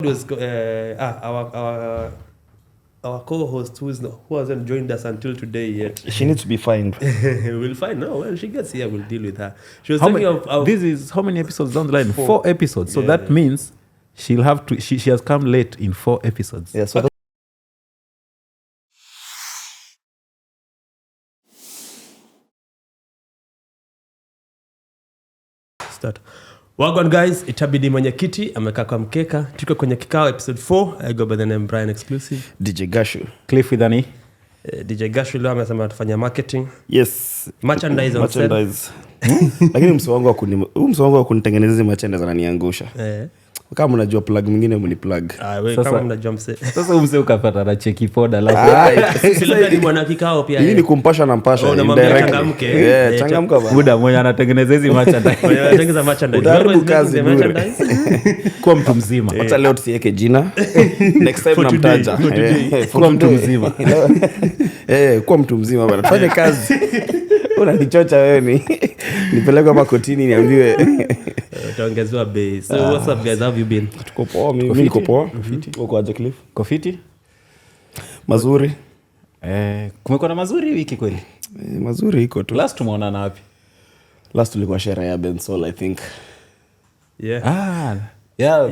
was our co-host who hasn't joined us until today yet. She needs to be fined. We'll find. No, when she gets here, we'll deal with her. She was talking of this is how many episodes down the line? 4 episodes. So Yeah, that yeah. means she'll have to. She has come late in 4 episodes. Yeah, so start. Welcome guys, itabidi mwenyekiti amekaa kwa mkeka. Tuko kwenye Kikao episode 4. I go by the name Brian Exclusive. DJ Gashu. Cliff with Annie. DJ Gashu leo amesema tufanya marketing. Yes. Merchandise on sale. Merchandise. Lakini msiwangu wa kunitengenezea merchandise ananiangusha. Kama unajua plug mwingine mniplug. Wewe kama mnajua mse. Sasa umse ukapata na cheki poda alafu. Sisi labda ni mwana Kikao pia. Hii ni kumpasha na mpasha indirectly. Yeah, changamka bana. Muda mmoja anatengeneza hizi merchandise. Anatengeneza merchandise. Utaharibu kazi bure. Kwa mtu mzima. Hata leo tusiweke jina. Next time namtaja. Kwa mtu mzima. Kwa mtu mzima bana. Tufanye kazi. Unanichocha wewe nipeleke kwa kotini niambiwe utaongezewa bei. So what's up guys, how have you been? Tuko poa, mimi niko poa. Uko aje Cliff? Kofiti? Mazuri. Kumekuwa na mazuri wiki kweli? Mazuri iko tu. Last tumeonana wapi? Last tulikuwa sherehe ya Bensol I think. Yeah.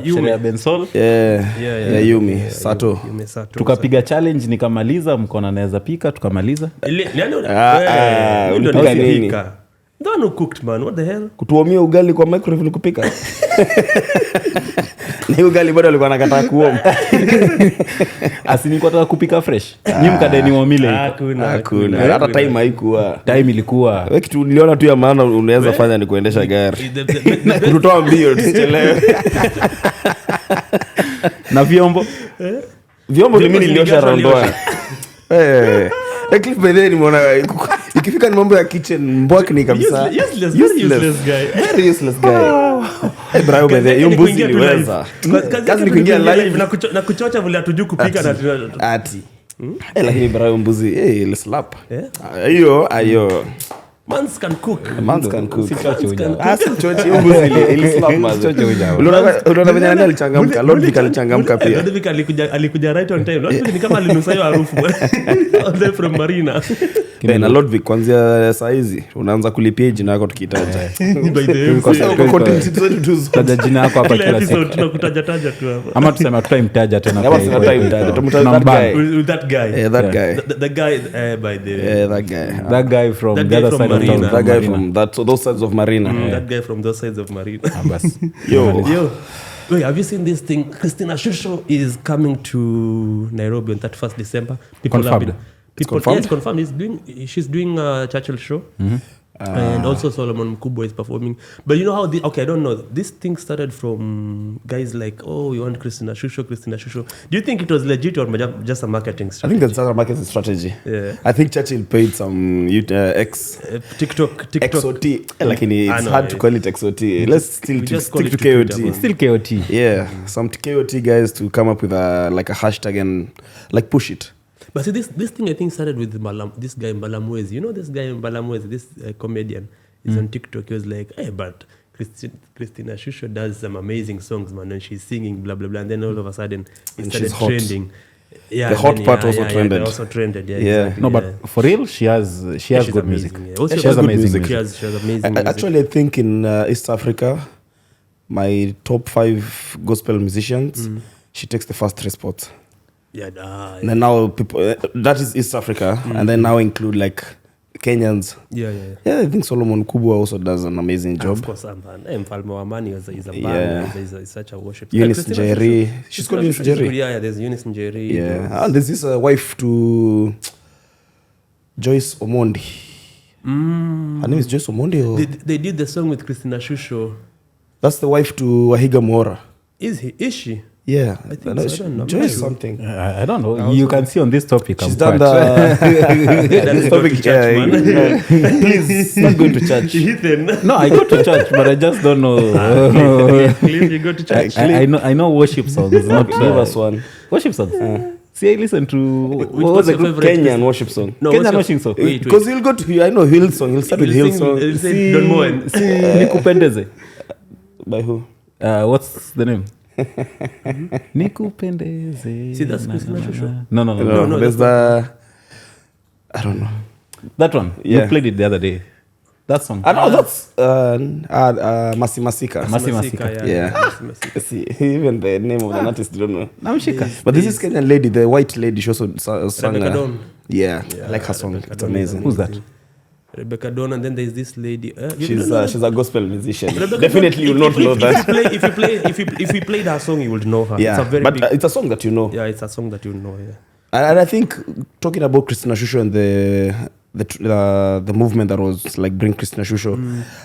Sherehe ya Bensol. Yeah, Yumi Sato. Tukapiga challenge nikamaliza, mkona naweza pika tukamaliza. Ulipika nini? Don't know cooked man, what the hell? Kutuomia ugali kwa microwave ni kupika. Ni ugali bado alikuwa anakataa kuoma. Asini nilikuwa nataka kupika fresh. Nyinyi mkadeni wamile. Hakuna. Hata time haikuwa. Time ilikuwa. Wewe kitu niliona tu ya maana unaweza fanya ni kuendesha gari. Kutoa mbio tusichelewe. Na vyombo? Vyombo mimi niliosha rondoa. Cliff by then nimeona ikifika ni mambo ya kitchen mbwaki ni kabisa. Useless guy. Very useless guy. Bravo by the mbuzi niweza. Kazi ni kuingia live na kuchocha vile hatujui kupika na ati. Lakini bravo mbuzi ile slap. Ayo. Mans can cook. Si chochi mbuzi ile slap mazo. Unaona vile nani alichangamka, Lord alichangamka pia. Lord alikuja right on time. Lord ni kama alinusa hiyo harufu. All the from Marina. Na Lord kwanza saa hizi unaanza kulipia jina lako tukitaja. By the way, taja jina lako hapa kila siku. Tunakutaja tu hapa. Ama tuseme tutamtaja tena kwa hiyo. Tumtaja that guy. That guy. The guy by the way. That guy from the other side of town. That guy from those sides of Marina. That guy from those sides of Marina. Bas. Yo. Wait, have you seen this thing? Shusha is coming to Nairobi on 31st December. Confirmed. It's confirmed. She's doing a Churchill show. And also Solomon Mkubwa is performing. But you know how I don't know. This thing started from guys like, we want Christina Shusha. Do you think it was legit or just a marketing strategy? I think it's a marketing strategy. Yeah. I think Churchill paid some TikTok. XOT. Like it's hard to call it XOT. Let's still stick to KOT. It's still KOT. Yeah. Some KOT guys to come up with a hashtag and like push it. But see, this thing I think started with this guy Mbalamwezi. You know this guy Mbalamwezi, this comedian is on TikTok. He was like, hey, but Christina Shusha does some amazing songs, man, and she's singing, blah, blah, blah. And then all of a sudden, it started trending. Yeah, the hot part also trended. Also trended, yeah. Exactly, no, but for real, she has good music. Yeah. Also, she has amazing music. She has amazing music. Actually, I think in East Africa, my top 5 gospel musicians, she takes the first 3 spots. Yeah, and now people that is East Africa, and then now include like Kenyans. Yeah, I think Solomon Mkubwa also does an amazing job. Of course, Mfalme wa Amani is a band. Is such a worship. Eunice Njeri. She's called Eunice Njeri. Yeah, there's Eunice Njeri. Yeah, and there's this wife to Joyce Omondi. Her name is Joyce Omondi. Or? They did the song with Christina Shusha. That's the wife to Wahiga Mora. Is she? Yeah, I think so. I don't know. Joyce something. I don't know. You can see on this topic. She's done this topic. Please, not going to church. No, I go to church, but I just don't know. Please, you go to church. I know worship songs. Not give us one. Worship songs. See, I listen to what was the Kenyan worship song? No, Kenyan worship song. Because he'll go to I know Hill song. He'll start with Hill song. Don't know. Nikupendeze. By who? What's the name? Nikupendeze. See, that's Christina Shusha. No. There's the... I don't know. That one. Yeah. You played it the other day. That song. No, that's Masi Masika. Masi Masika. Yeah. Masi Masika. See, even the name of the artist, I don't know. Namshika. But this is Kenyan lady, the white lady. She also sang. Rebecca Dawn. Yeah, I like her song. Rebecca It's Dawn amazing. Who's that? Rebecca Dawn, and then there's this lady. She's a gospel musician. Rebecca Definitely, Dawn, you will not know that. If we played her song, you would know her. Yeah, It's a very but big. it's a song that you know. Yeah, it's a song that you know. Yeah. And I think talking about Christina Shusho and the movement that was like bring Christina Shusho,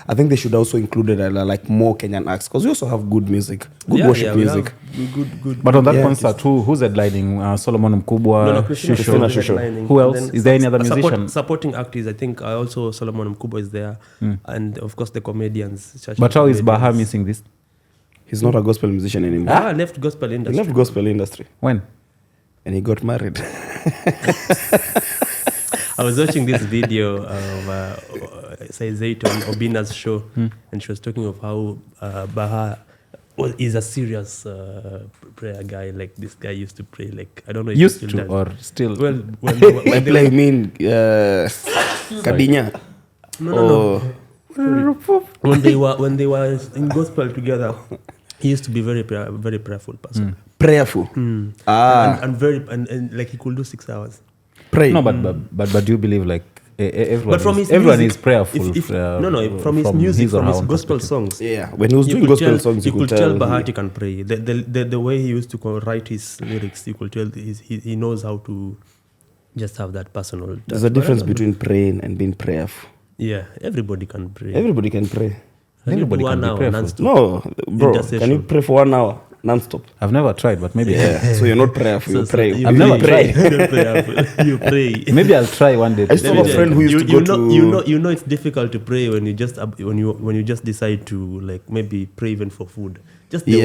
I think they should also include like more Kenyan acts because we also have good music, good worship music. Good. But on that concert, who's headlining? Solomon Mkubwa, Christina Shusho. Who else? Is there any other musician? Supporting actors, I think also Solomon Mkubwa is there, and of course the comedians. But how is Baha missing this? He's not a gospel musician anymore. Left gospel industry. He left gospel industry. When? And he got married. I was watching this video of Zaito on Obina's show, and she was talking of how Baha is a serious prayer guy. Like this guy used to pray. Like I don't know if Used he to does. or still? Well, when By play, I mean Kadinya. No. When they were in gospel together, he used to be very prayerful person. Prayerful. And very and like he could do 6 hours. Pray. No, but do you believe like everyone? But from his everyone music, is prayerful. From his music, from his own gospel perspective. songs. Yeah, when he was doing gospel songs, you could tell Bahati can pray. The way he used to write his lyrics, you could tell he knows how to just have that personal. There's a difference between praying and being prayerful. Yeah, everybody can pray. Everybody can pray. Everybody can be prayerful. Non-stop. No, bro, can you pray for 1 hour non-stop? I've never tried, but maybe. Yeah, so you're not prayerful, you pray. I've never tried. You pray. Maybe I'll try one day. I used to have a friend who used to go to... You know it's difficult to pray when you just decide to like maybe pray even for food. Just the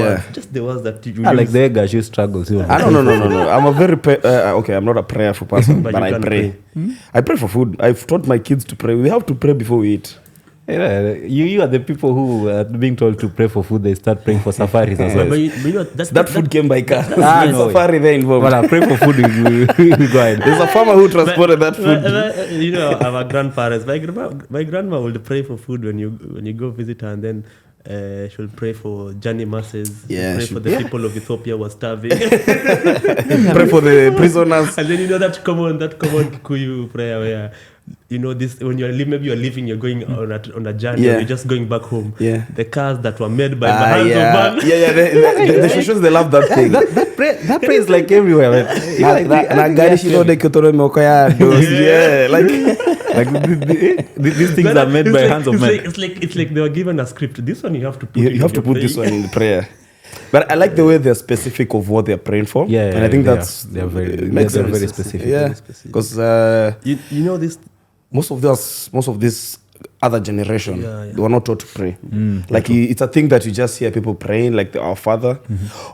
words that you use. Like the guys you struggles. No. I'm a very okay. I'm not a prayerful person, but I pray. I pray for food. I've taught my kids to pray. We have to pray before we eat. Yeah, you are the people who are being told to pray for food. They start praying for safaris as well. But you know, that food came by car. No, safari there involved. But I pray for food. We go ahead. There's a farmer who transported that food. You know, our grandparents. My grandma will pray for food when you go visit her, and then she'll pray for Johnny masses. Pray for the people of Ethiopia who are starving. Pray for the prisoners. And then you know that common Kikuyu prayer where you know this when maybe you're leaving, you're going on a journey, or you're just going back home. Yeah. The cars that were made by the hands of man. The Shushos, they love that thing. That prayer is like everywhere. Man. These things are made by hands of men. It's like they were given a script. This one you have to put. You have to put this one in the prayer. But I like the way they're specific of what they're praying for. Yeah, and I think they're very specific. Yeah, because you know this. Most of this other generation, they were not taught to pray. Like it's a thing that you just hear people praying, like Our Father,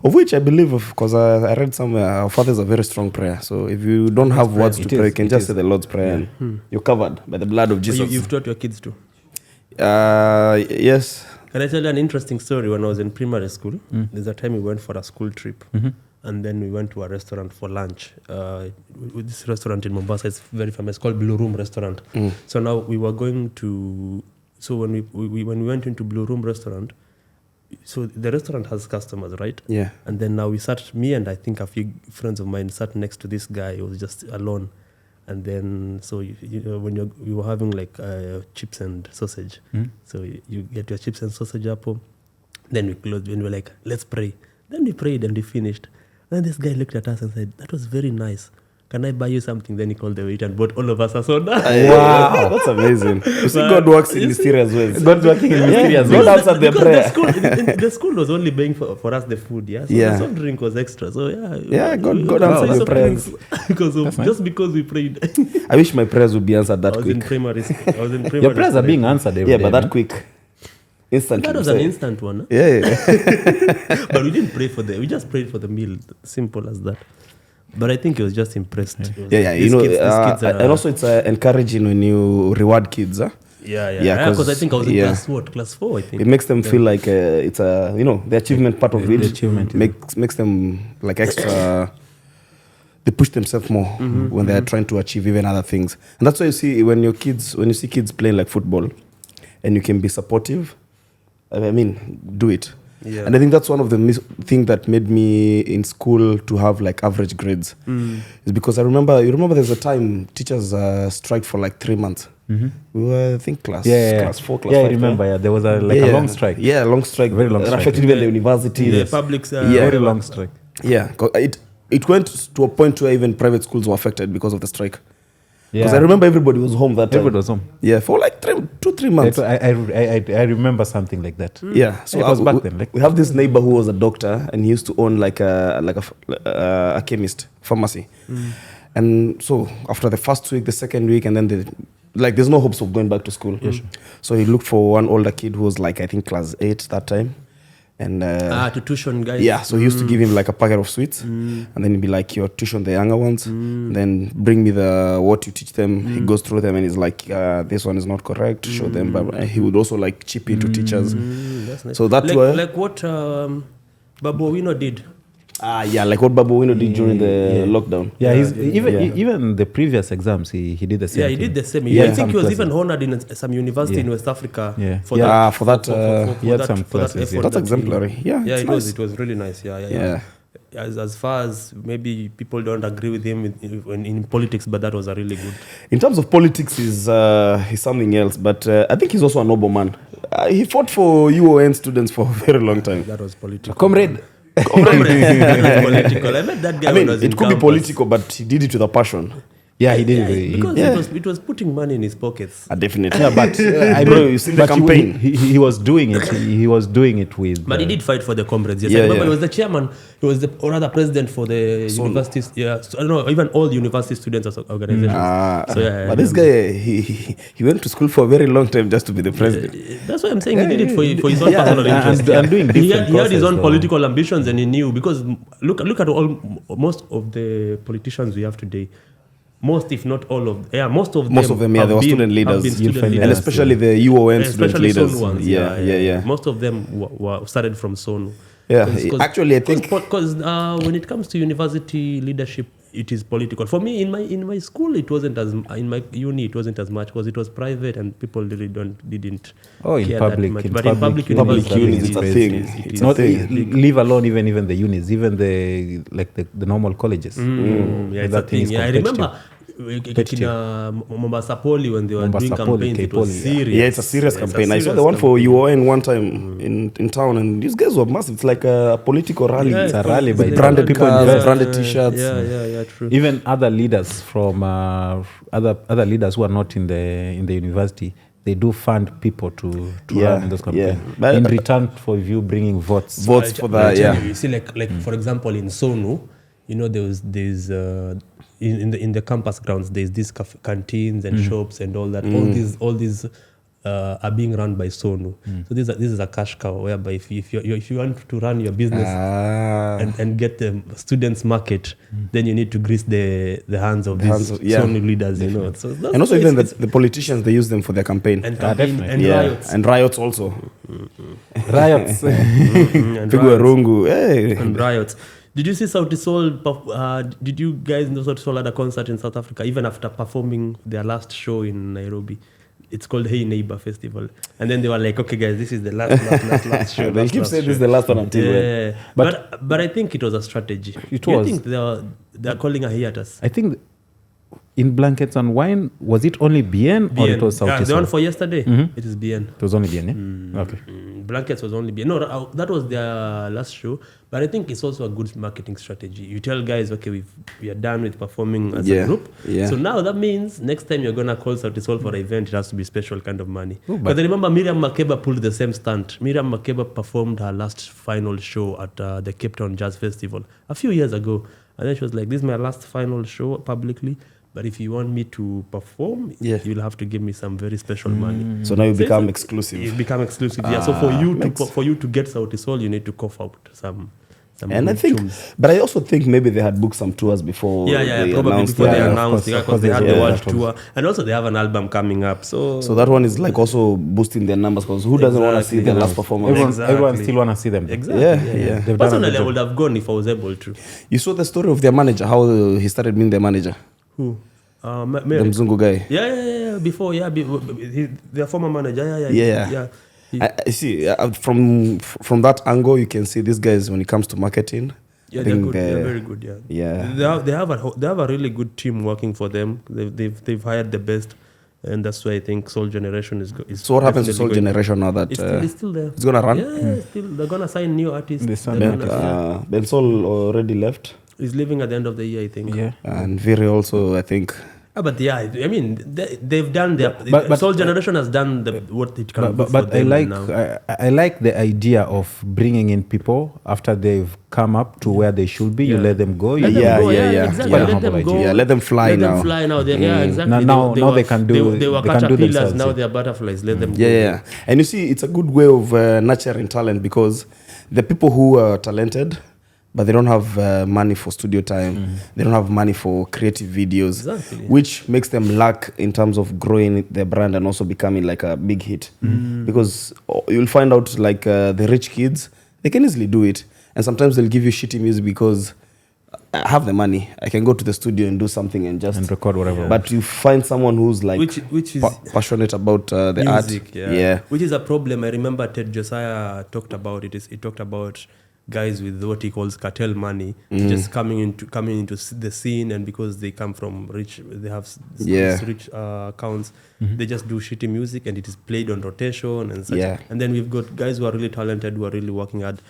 of which I believe, because I read somewhere, Our Father is a very strong prayer. So if you don't have words to pray, you can just say the Lord's Prayer, and you're covered by the blood of Jesus. You've taught your kids too. Yes. Can I tell you an interesting story? When I was in primary school, there's a time we went for a school trip, and then we went to a restaurant for lunch. This restaurant in Mombasa is very famous, called Blue Room Restaurant. So now we were going to. So when we went into Blue Room Restaurant, so the restaurant has customers, right? Yeah. And then now we sat, me and I think a few friends of mine sat next to this guy who was just alone. And then, so you know, when we were having like chips and sausage, so you get your chips and sausage up, then we closed and we were like, let's pray. Then we prayed and we finished. Then this guy looked at us and said, that was very nice. Can I buy you something? Then he called the waiter and bought all of us a soda. Wow, that's amazing. You see, God works in mysterious ways. God's working in mysterious ways. God answered their prayer. The school was only paying for us the food, so the soft drink was extra. So God answered your prayers. Just because we prayed. I wish my prayers would be answered that quick. I was in primary school. Your prayers are being answered every day. But that quick. Instantly. That was an instant one. Huh? Yeah. But we didn't pray we just prayed for the meal. Simple as that. But I think he was just impressed. You know, and also it's encouraging when you reward kids. Yeah, because I think I was in yeah. class 4, I think. It makes them feel like it's a the achievement part of it. The achievement, makes them like extra. They push themselves more when they're trying to achieve even other things, and that's why you see when you see kids playing like football, and you can be supportive. I mean, do it. Yeah. And I think that's one of the thing that made me in school to have like average grades, is because you remember there's a time teachers striked for like 3 months. We were, I think, class 4, class 5. I remember. Yeah, there was a long strike. Yeah, long strike. Very long It strike. affected even the universities. The publics. Very long strike. Yeah, 'cause it went to a point where even private schools were affected because of the strike. Yeah. Because I remember everybody was home that time. Everybody was home. Yeah, for like 2-3 months. I remember something like that. Yeah, so It was back then. Like, we have this neighbor who was a doctor, and he used to own like a chemist pharmacy. And so after the first week, the second week, and then there's no hopes of going back to school. So he looked for one older kid who was like, I think, class 8 that time. And to tuition guys. yeah, so he used to give him like a packet of sweets, and then he'd be like, "Your tuition the younger ones, then bring me what you teach them." He goes through them and he's like, "This one is not correct." Show them, but he would also like chip into teachers. That's nice. So that like what Babu Owino did. Yeah, like what Babu Owino did during the lockdown. yeah, even the previous exams, he did the same. Yeah, he thing. did the same. Yeah, I think he was some even honored in some university in West Africa. Yeah. For Yeah, that. for that, he had some classes, effort yeah. That's that exemplary. Yeah, Yeah, it's it nice. was. It was really nice. Yeah. As far as maybe people don't agree with him in politics, but that was a really good. In terms of politics, he's something else. But I think he's also a noble man. He fought for UON students for a very long time. That was political. Comrade. That was political. I met that guy I when mean, I was in it could be campus. political, but he did it with a passion. Yeah, he did. Because it was putting money in his pockets. Definitely. Yeah, but Bro, you see the but campaign. he was doing it. He was doing it with. But he did fight for the comrades. Yes, Yeah, I remember yeah. he was the chairman. He was or rather president for the universities. Yeah, so, I don't know, even all university students as organizations. But this guy, he went to school for a very long time just to be the president. That's why I'm saying he did it for his own personal interest. and doing He different had his own causes, political ambitions, and he knew, because look at most of the politicians we have today. Most, if not all of, most of them, They were student leaders, and especially the UON student leaders. Sonu ones. Yeah. Most of them were started from Sonu. Yeah, actually, I think because when it comes to university leadership, it is political. For me, in my school, it wasn't as in my uni, it wasn't as much because it was private and people really didn't. Oh, in care public, that much. in But public in public universities, unis, it's a thing. It's not thing. leave alone even the unis, even the normal colleges. Yeah, it's a That thing thing. is I competitive. remember Mombasa Poly when they were doing Mombasa Poly, campaigns. It K-Poly, was yeah. serious. yeah, it's a serious It's campaign. I saw serious the one for campaign. UON one time in town, and these guys were massive. It's like a political rally. Yeah, It's a rally by it's branded people cars, invest. branded T-shirts. Yeah, true. Even other leaders from other leaders who are not in the university, they do fund people to run in those campaigns. But- in return for you bringing votes. For that, yeah. You see, like for example, in Sonu, there's in the campus grounds, there's these canteens and shops and all that. All these are being run by Sonu. So this is a cash cow, whereby if you want to run your business and get the students market, then you need to grease the hands of these Sonu leaders. So And also even the politicians, they use them for their campaign. and definitely. and riots. And riots also. Riots. And Pigwa riots. rungu. Hey. And riots. Did you see Sauti Sol? Did you guys know Sauti Sol had a concert in South Africa even after performing their last show in Nairobi? It's called Hey Neighbor Festival. And then they were like, okay guys, this is the last show. They keep saying this is the last one until when. Yeah. But I think it was a strategy. It Do you was. think they're calling a hiatus? I think in Blankets and Wine, was it only BN or it was Sauti The Sol? one for yesterday, it is BN. It was only BN, yeah? Okay. Blankets was only BN. No, that was their last show. But I think it's also a good marketing strategy. You tell guys, okay, we are done with performing as a group. Yeah. So now that means next time you're going to call Sauti Sol for an event, it has to be special kind of money. Ooh, But I remember Miriam Makeba pulled the same stunt. Miriam Makeba performed her last final show at the Cape Town Jazz Festival a few years ago. And then she was like, this is my last final show publicly. But if you want me to perform, you'll have to give me some very special money. So now you become exclusive. You become exclusive. Yeah. So for you to get Sauti Sol, you need to cough out some And I think, but I also think maybe they had booked some tours before. Probably before they announced, because they had the world tour, and also they have an album coming up. So that one is like also boosting their numbers, because who doesn't want to see their last performance? Everyone still want to see them. Exactly. Yeah. Personally, I would have gone if I was able to. You saw the story of their manager, how he started being their manager. Who? The Mzungu guy. Yeah. Before, their former manager. Yeah. I see. From that angle, you can see these guys when it comes to marketing. Yeah, they're good. They're very good. Yeah. They have a really good team working for them. They've hired the best, and that's why I think Soul Generation is. So what happens to Soul Generation now that it's still there? It's gonna run. Yeah, still they're gonna sign new artists. Ben Soul already left. He's leaving at the end of the year, I think. Yeah, and Viri also, I think. But I mean, they've done their. But Soul Generation has done what it can. But I like I like the idea of bringing in people after they've come up to where they should be. You let them go. Exactly. Let them go. Let them fly now. Exactly. Now they can do. They were caterpillars. Now they are butterflies. Let them go. Yeah. And you see, it's a good way of nurturing talent, because the people who are talented, but they don't have money for studio time. They don't have money for creative videos, which makes them lack in terms of growing their brand and also becoming like a big hit. Because you'll find out like the rich kids, they can easily do it. And sometimes they'll give you shitty music because I have the money. I can go to the studio and do something and record whatever. But you find someone who's like which is passionate about the music, art. Yeah. Which is a problem. I remember Ted Josiah talked about it. He talked about guys with what he calls cartel money just coming into the scene, and because they come from rich, they have rich accounts, they just do shitty music and it is played on rotation and such. And then we've got guys who are really talented, who are really working hard,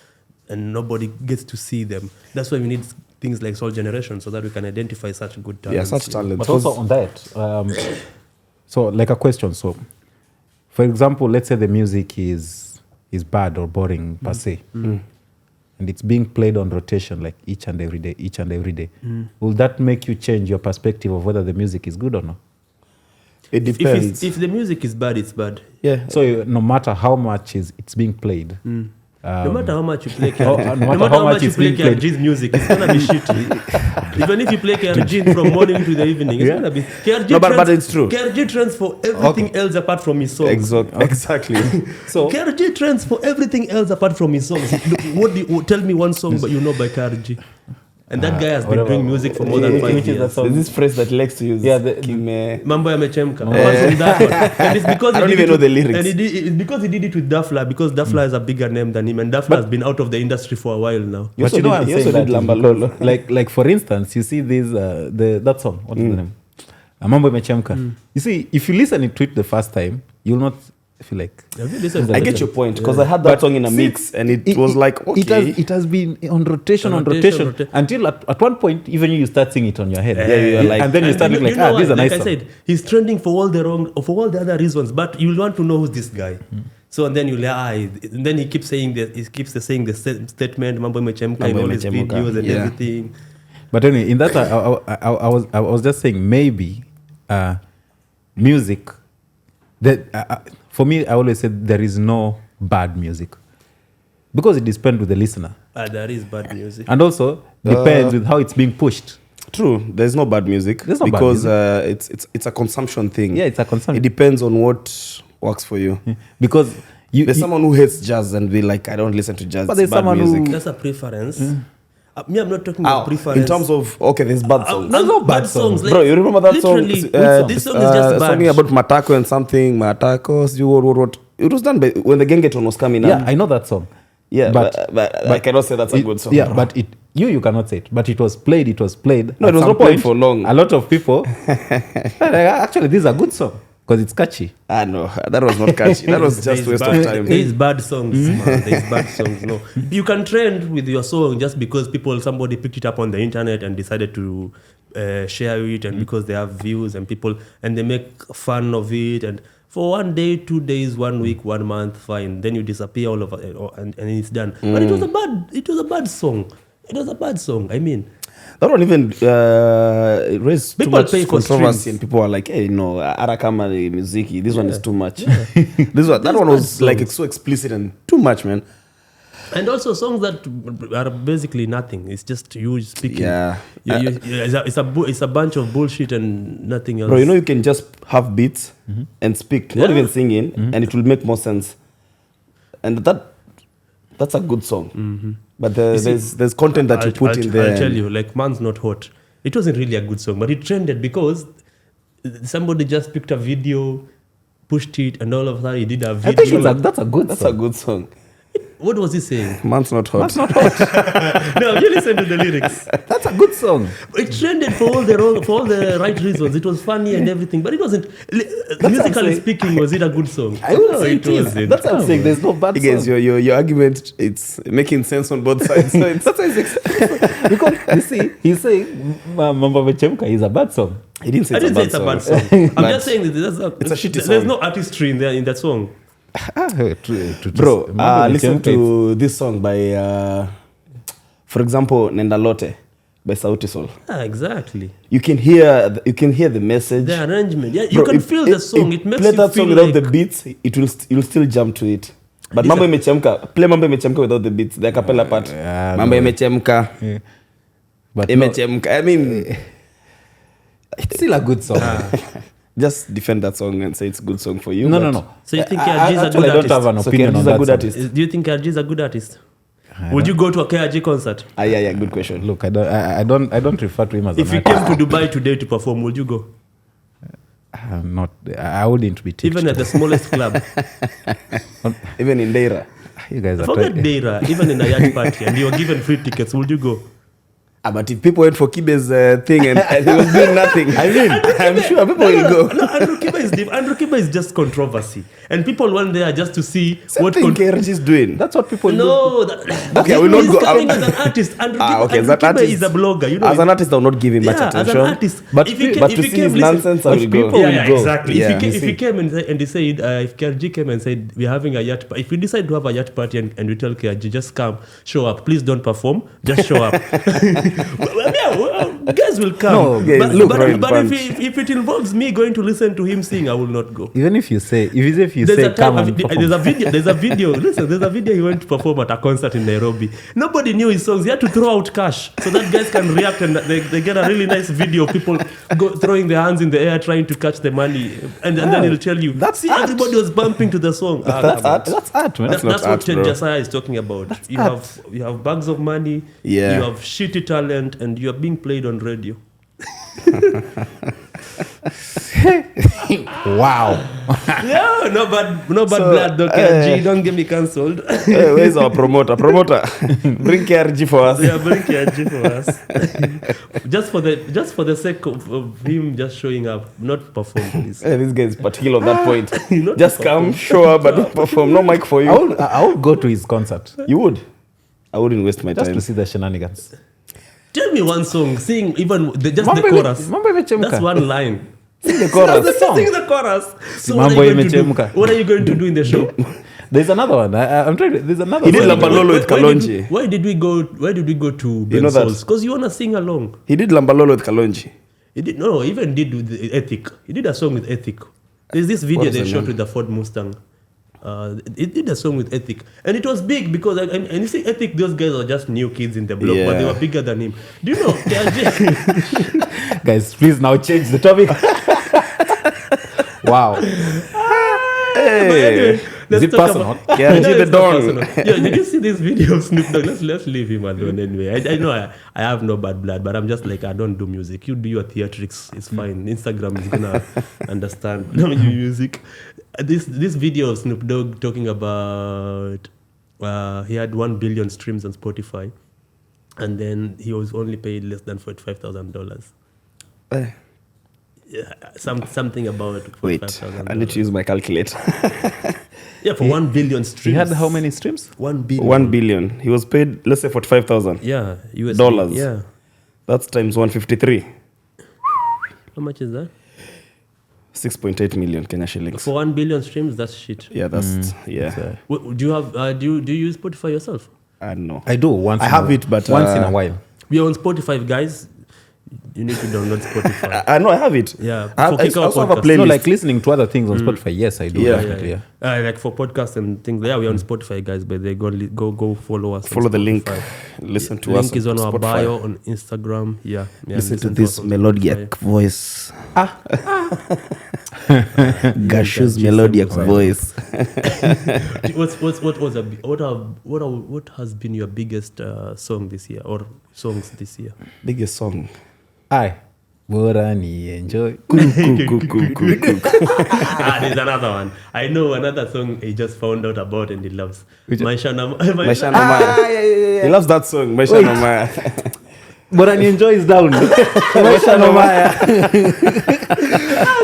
and nobody gets to see them. That's why we need things like Soul Generation, so that we can identify such good talents. Such talent. But also on that, so like a question. So, for example, let's say the music is bad or boring per se. And it's being played on rotation like each and every day. Will that make you change your perspective of whether the music is good or not? It depends. If the music is bad, it's bad. Yeah. So no matter how much it's being played. No matter how much you play no matter how much you play KRG's music, it's gonna be shitty. Even if you play KRG from morning to the evening, it's gonna be KRG. But it's true. KRG trends for everything else apart from his songs. Exactly. So KRG trends for everything else apart from his songs. Look, tell me one song but you know by KRG. And that guy has been doing music for more than 5 years. There's this phrase that he likes to use. Mambo yamechemka. Apart from that one. And it's because I don't even know the lyrics. And it's because he did it with Dafla, because Dafla has a bigger name than him, and Dafla has been out of the industry for a while now. But you know what I'm saying? That Lambalolo. Like for instance, you see this that song. What is the name? Mambo yamechemka. You see, if you listen to it the first time, you'll not feel like. I get your point, because I had that song in a mix and it was like, okay. It has been on rotation until at one point even you start singing it on your head. You're like, and then you start looking like, this is a nice song. Like I said, he's trending for all the other reasons, but you want to know who's this guy. So and then and then he keeps saying the same statement, Mambo yamechemka, in all his videos and everything. But anyway, in that I was just saying maybe music that for me, I always said there is no bad music, because it depends with the listener. There is bad music, and also depends with how it's being pushed. True, there's no bad music, because it's a consumption thing. Yeah, it's a consumption. It depends on what works for you. Because there's someone who hates jazz and be like, I don't listen to jazz. But there's someone music. That's a preference. Me, I'm not talking about preference. In terms of, there's bad songs. There's no bad songs. Bro, you remember that song? This song is just bad. Something about Matako and something. Matakos, what. It was done when the Gengeton was coming out. Yeah, I know that song. Yeah, but I cannot say that's a good song. Yeah, but you cannot say it. But it was played. No, it was not played for long. A lot of people. Actually, this is a good song, because it's catchy. No, that was not catchy. That was just waste of time. There's bad songs, man. There's bad songs. No, you can trend with your song just because somebody picked it up on the internet and decided to share it, and because they have views and people, and they make fun of it, and for 1 day, 2 days, 1 week, 1 month, fine. Then you disappear all over, and it's done. But it was a bad song. It was a bad song. I mean, that one even raised too much controversy, and people are like, hey, no, Arakama Muziki, this one is too much. That one was like so explicit and too much, man. And also songs that are basically nothing. It's just you speaking. Yeah. It's a bunch of bullshit and nothing else. Bro, you can just have beats and speak, not even singing, and it will make more sense. And that's a good song. But there's content that you put in there. I'll tell you, like Man's Not Hot. It wasn't really a good song, but it trended because somebody just picked a video, pushed it, and all of that he did a video. I think that's a good That's song. a good song. What was he saying? Man's Not Hot. That's not hot. No, you listen to the lyrics. That's a good song. It trended for all the right reasons. It was funny and everything, but it wasn't. Musically speaking, was it a good song? I would No, say it is. wasn't. That's what I'm saying. There's no bad Again, song. your argument, it's making sense on both sides. So it's, That's why because you see, he's saying Mambo Mechemka is a bad song. he didn't say I didn't say it's a bad song. I'm But just saying that it's a shitty there's song. no artistry in that song. Bro, Mambo listen Mechemka to this song by, for example, Nenda Lote by Sauti Sol. Ah, exactly. You can hear the message. The arrangement. Yeah, you Bro, can feel the song. It makes play you that feel song without like the beats. You'll still jump to it. But These Mambo are- Imechemka, play Mambo Imechemka without the beats, the acapella part. yeah, Mambo no. Imechemka, Yeah. But no, Imechemka. I mean, it's still a good song. just defend that song and say it's a good song for you. No, but- no, no. So you think I KRG is a actually good don't artist? have an So opinion KRG on is a that good song. artist. Do you think KRG is a good artist? Would you go to a KRG concert? Yeah, good question. Look, I don't refer to him as If an he came artist. to Dubai today to perform, would you go? I wouldn't be tipped. Even at the smallest club? Even in Deira. You guys are Forget trying. Deira, even in a yacht party, and you were given free tickets, would you go? But if people went for Kibe's thing and he was doing nothing, I mean, I'm sure people will go. No, Andrew Kiba is different. Andrew Kiba is just controversy. And people went there just to see Same thing KRG is doing. That's what people do. No, Okay, I will not he's go coming up. as an artist. Andrew Okay, Kiba, as an Andrew Kiba artist, is a blogger. You know, as an artist, I'll not give him much yeah, as attention. an artist. But if he to came, to if he see came, his listen, nonsense, I will go. people yeah, will go. exactly. Yeah. If he came and they said, if KRG came and said, we're having a yacht party, if we decide to have a yacht party and we tell KRG, just come, show up, please don't perform, just show up. Guys will come. No, guys, but look, but, Ryan but Punch. if it involves me going to listen to him sing, I will not go. Even if you say, There's say, a come time, and perform. there's a video. Listen, there's a video he went to perform at a concert in Nairobi. Nobody knew his songs. He had to throw out cash so that guys can react and they get a really nice video of people throwing their hands in the air trying to catch the money, and then he'll tell you. That's See, art. everybody was bumping to the song. That's come on. art. That's art, man. That's That's not what art, bro. Josiah is talking about. You have bags of money. Yeah. You have shitty talent, and you are being played on radio. Wow. Yeah, no bad So, blood. Though, KRG, don't get me cancelled. Hey, where's our promoter? Promoter, bring KRG for us. Yeah, bring KRG for us. just for the sake of him just showing up, not perform, please. Hey, this guy is particular on that point. Not Just come, show up, but don't perform. No mic for you. I would go to his concert You would? I wouldn't waste my just time. to see the shenanigans. Tell me one song, sing even just Mambo the chorus. Mambo Imechemka. That's one line. Sing the chorus. That's the song. Sing the chorus. So Mambo what are you going to do? Imechemka. What are you going to do in the show? There's another one. I'm trying to, there's another He did one. Lambalolo with Kalonji. Why did we go to Ben know that? Souls? Because you wanna sing along. He did Lambalolo with Kalonji. He did no, he even did with the Ethic. He did a song with Ethic. There's this video What is they the shot name? with the Ford Mustang. He did a song with Ethic, and it was big because and you see Ethic, those guys are just new kids in the block, but they Yeah. were bigger than him. Do you know? KRG, Guys, please now change the topic. Wow. Hey. Let's it talk personal? about- KRG No, the it's not Don. personal. Yeah, did you see this video of Snoop Dogg? Let's leave him alone anyway. I know I have no bad blood, but I'm just like, I don't do music. You do your theatrics, it's fine. Instagram is gonna understand your music. This video of Snoop Dogg talking about he had 1 billion streams on Spotify, and then he was only paid less than $45,000. Eh, Yeah, something about Wait, $45,000. I need to use my calculator. Yeah, for 1 billion He streams. had how many streams? 1 billion. 1 billion. He was paid, let's say, 45,000. Yeah, USD. Dollars. Yeah. That's times 153. How much is that? 6.8 million Kenya shillings. For 1 billion streams, that's shit. Yeah, that's yeah. Do you have? Do you use Spotify yourself? I don't know. I do once. I in have a- it, but, once in a while. We are on Spotify, guys. You need to download Spotify. I know I have it. Yeah, I for Kikao also have a podcast. playlist. No, like listening to other things on Spotify. Yes, I do. Yeah. Definitely, yeah. Like for podcasts and things. Yeah, we're on Spotify, guys. But they go follow us. Follow on the link. Spotify. Listen to link us. Link is on our Spotify. bio on Instagram. Yeah. Listen to us this on melodic Spotify. voice. Gashu's Yeah, melodic sorry. voice. What has been your biggest song this year or songs this year? Biggest song. Aye. Bora ni enjoy. There's another one. I know another song he just found out about and he loves. Maisha na Maisha na Maya. He loves that song. Maisha na Maya. Bora ni enjoy is down. Maisha no Maya.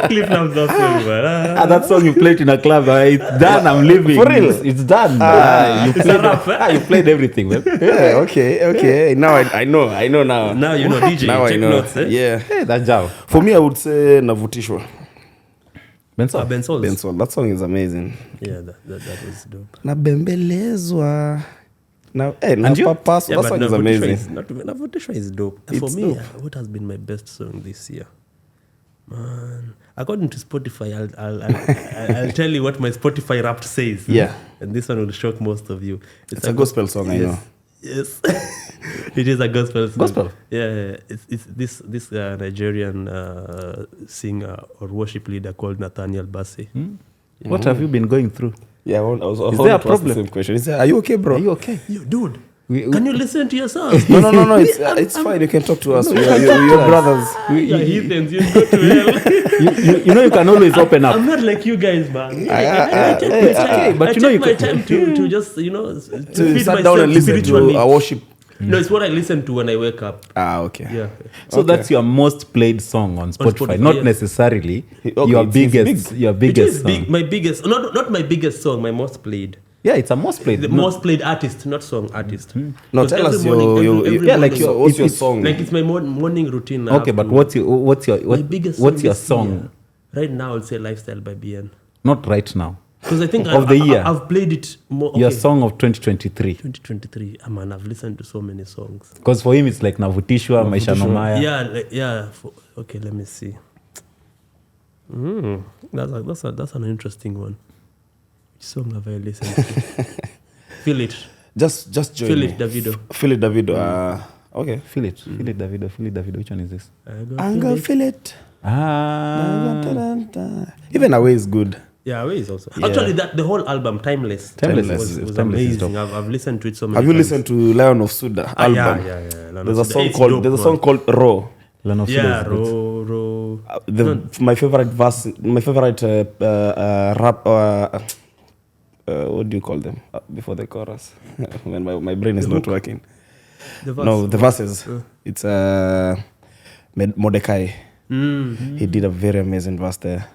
Cliff loves that song, man. That song you played in a club. It's done. I'm leaving. For real? It's done. You played everything, man. Yeah, okay. Now I know now. Now you know DJ. Now Take I know. notes, eh? Yeah. Hey, that job. For me, I would say Navutishwa. Benson. Ben Souls. Bensol. That song is amazing. Yeah, that was dope. Nabembelezwa. Now, And you? Papaso. That song is amazing. Navutishwa is dope. For It's me, dope. what has been my best song this year? Man, according to Spotify, I'll tell you what my Spotify Wrapped says. Yeah. And this one will shock most of you. It's a gospel song, I know. Yes, it is a gospel song. Gospel? Yeah. It's this Nigerian singer or worship leader called Nathaniel Bassey. What have you been going through? Yeah, I was Is there a to ask the problem? same question. He said, "Are you okay, bro?" Are you okay? You, dude, We- can you listen to yourself? No. It's fine. You can talk to us. You're brothers. You're heathens. You go to hell. You know you can always open up. I'm not like you guys, man. I take my time. but I you know take you my can- time to just to To feed sit myself down and listen spiritually. to our worship. No, it's what I listen to when I wake up. Okay. Yeah. So that's your most played song on Spotify, Spotify, not yes. necessarily Okay, your it's biggest, big. your It biggest is song. big. My biggest, not my biggest song. My most played. Yeah, it's a most played. The No, most played artist, not song artist. No, 'Cause tell every us morning- every yeah, like morning- your- what's your it's- song? like it's my morning routine. I okay, have but to- what's your my biggest what's your this song? year, right now? I'll say "Lifestyle" by BN Not right now. because I think Of the year. I've played it more. Your okay. song of 2023. 2023. Man, I've listened to so many songs. Because for him it's like Navutishwa, Maisha no Maya. Yeah. Okay, let me see. That's an interesting one. Which song have I listened to? Feel it. Just join Feel me. it, Davido. Feel it, Davido. Okay. Feel it, Davido. Which one is this? I'm gonna feel it. Ah, Even Away is good. Yeah, Away is also. Yeah. Actually, the whole album, Timeless, Timeless was is amazing. I've listened to it so many Have you times. listened to Lion of Suda album? Yeah. There's a song called Raw. Lano Yeah, Fido is good. Ro. My favorite verse, my favorite rap. What do you call them before the chorus? When my brain is not working. The verse. No, the verses. It's Mordecai. He did a very amazing verse there.